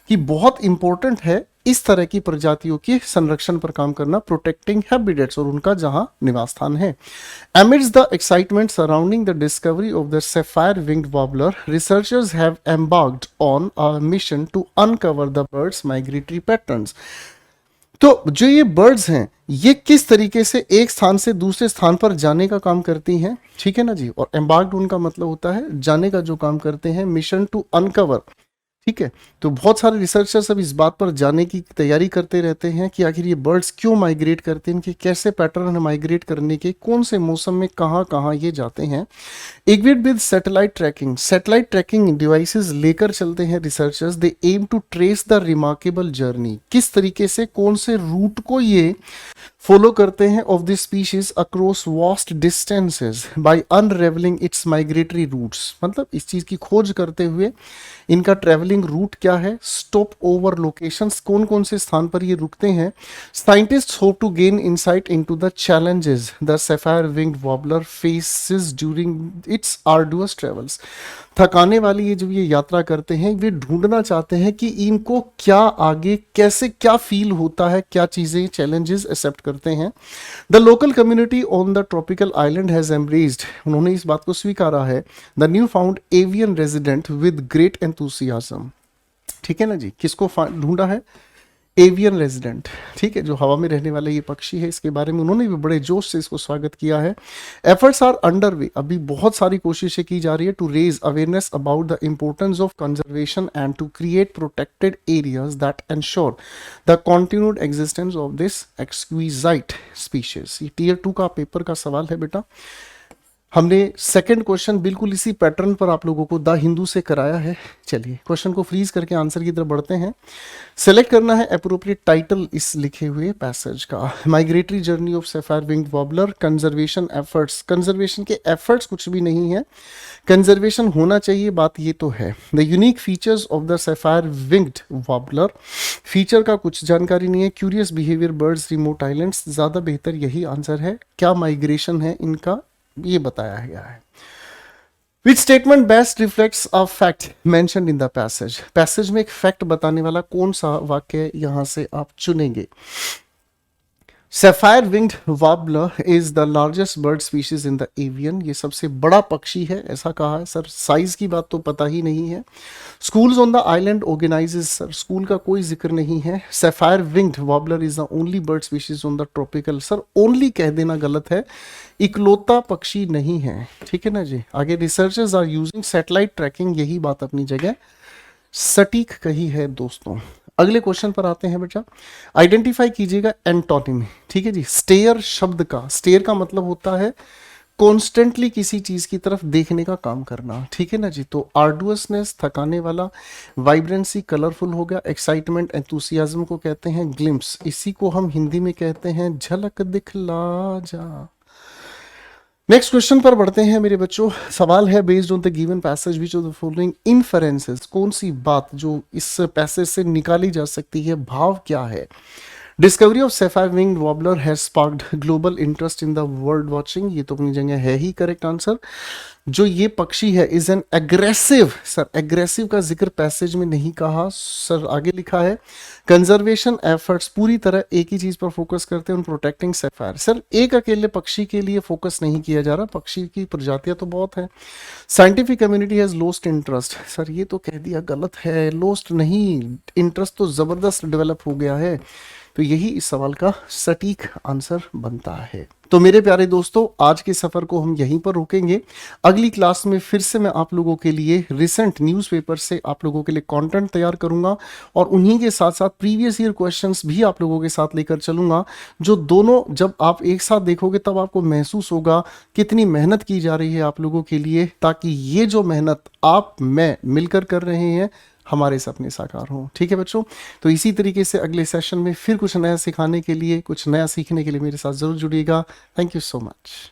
कि बहुत इंपॉर्टेंट है इस तरह की प्रजातियों के संरक्षण पर काम करना, प्रोटेक्टिंग हैबिटेट्स, और उनका जहां निवास स्थान है। Amidst the excitement surrounding the discovery of the sapphire-winged warbler, researchers have embarked on a mission to uncover the bird's migratory patterns। तो जो ये बर्ड्स हैं ये किस तरीके से एक स्थान से दूसरे स्थान पर जाने का काम करती हैं, ठीक है ना जी। और एम्बार्क्ड उनका मतलब होता है जाने का जो काम करते हैं, मिशन टू अनकवर, ठीक है। तो बहुत सारे रिसर्चर्स अब इस बात पर जाने की तैयारी करते रहते हैं कि आखिर ये बर्ड्स क्यों माइग्रेट करते हैं, इनके कैसे पैटर्न है माइग्रेट करने के, कौन से मौसम में कहाँ कहाँ ये जाते हैं। Equipped with satellite tracking, satellite tracking devices लेकर चलते हैं researchers. They aim to trace the remarkable journey, किस तरीके से कौन से रूट को ये फॉलो करते हैं of this species across vast distances by unravelling its migratory routes. मतलब इस चीज की खोज करते हुए इनका ट्रेवलिंग रूट क्या है, स्टॉप ओवर लोकेशंस, कौन कौन से स्थान पर ये रुकते हैं। Scientists hope to gain insight into the challenges the sapphire winged warbler faces during its arduous travels. थकाने वाली ये जब ये यात्रा करते हैं, वे ढूंढना चाहते हैं कि इनको क्या आगे कैसे क्या फील होता है, क्या चीजें चैलेंजेस एक्सेप्ट करते हैं। The local community on the tropical island has embraced, उन्होंने इस बात को स्वीकारा है, the new found avian resident with great enthusiasm. ठीक है ना जी, किसको ढूंढा है, एवियन रेजिडेंट, ठीक है, जो हवा में रहने वाला ये पक्षी है, इसके बारे में उन्होंने भी बड़े जोश से इसको स्वागत किया है। एफर्ट्स आर अंडर वे, अभी बहुत सारी कोशिशें की जा रही है to raise awareness about the importance of conservation and to create protected areas that ensure the continued existence of this exquisite species. ये टीयर 2 का पेपर का सवाल है बेटा। हमने सेकंड क्वेश्चन बिल्कुल इसी पैटर्न पर आप लोगों को द हिंदू से कराया है। चलिए क्वेश्चन को फ्रीज करके आंसर की तरफ बढ़ते हैं। सेलेक्ट करना है अप्रोप्रिएट टाइटल इस लिखे हुए पैसेज का। Migratory journey of sapphire winged warbler, conservation efforts, conservation के एफर्ट्स कुछ भी नहीं है, कंजर्वेशन होना चाहिए, बात ये तो है। The unique features of the sapphire winged warbler, feature का कुछ जानकारी नहीं है। Curious behaviour birds remote islands, ज्यादा बेहतर यही आंसर है। क्या माइग्रेशन है इनका ये बताया गया है। Which statement best reflects a fact mentioned in the passage. Passage में एक फैक्ट बताने वाला कौन सा वाक्य यहां से आप चुनेंगे। Sapphire winged warbler is the largest bird species in the avian, ये सबसे बड़ा पक्षी है ऐसा कहा है सर। साइज की बात तो पता ही नहीं है। Schools on the island organises, sir school का कोई जिक्र नहीं है। Sapphire winged warbler is the only bird species on the tropical, sir only कह देना गलत है, इकलौता पक्षी नहीं है, ठीक है ना जी। आगे researchers are using satellite tracking, यही बात अपनी जगह सटीक कही है दोस्तों। अगले क्वेश्चन पर आते हैं बेटा, आइडेंटिफाई कीजिएगा एंटोनिम, ठीक है जी। स्टेयर शब्द का, स्टेयर का मतलब होता है कॉन्स्टेंटली किसी चीज की तरफ देखने का काम करना, ठीक है ना जी। तो आर्डुअसनेस थकाने वाला, वाइब्रेंसी कलरफुल हो गया, एक्साइटमेंट एंथुसियाज्म को कहते हैं ग्लिम्स, इसी को हम हिंदी में कहते हैं झलक दिखला जा। नेक्स्ट क्वेश्चन पर बढ़ते हैं मेरे बच्चों। सवाल है based on the given passage which of the following inferences, कौन सी बात जो इस पैसेज से निकाली जा सकती है, भाव क्या है। Discovery of sapphire winged warbler has sparked global interest in the world watching, ये तो अपनी जगह है ही करेक्ट आंसर। जो ये पक्षी है is an aggressive, sir aggressive का जिक्र पैसेज में नहीं कहा सर, आगे लिखा है कंजर्वेशन एफर्ट्स पूरी तरह एक ही चीज पर फोकस करते हैं, प्रोटेक्टिंग सैफायर। सर एक अकेले पक्षी के लिए फोकस नहीं किया जा रहा, पक्षी की प्रजातियां तो बहुत है। Scientific community has lost interest, sir ये तो कह दिया गलत है, लॉस्ट नहीं, इंटरेस्ट तो जबरदस्त डेवलप हो गया है, तो यही इस सवाल का सटीक आंसर बनता है। तो मेरे प्यारे दोस्तों आज के सफर को हम यहीं पर रोकेंगे। अगली क्लास में फिर से मैं आप लोगों के लिए रिसेंट न्यूज़पेपर से आप लोगों के लिए कंटेंट तैयार करूंगा और उन्हीं के साथ साथ प्रीवियस ईयर क्वेश्चंस भी आप लोगों के साथ लेकर चलूंगा, जो दोनों जब आप एक साथ देखोगे तब आपको महसूस होगा कितनी मेहनत की जा रही है आप लोगों के लिए, ताकि ये जो मेहनत आप मैं मिलकर कर रहे हैं हमारे सपने साकार हों, ठीक है बच्चों। तो इसी तरीके से अगले सेशन में फिर कुछ नया सिखाने के लिए, कुछ नया सीखने के लिए मेरे साथ जरूर जुड़िएगा। Thank you so much.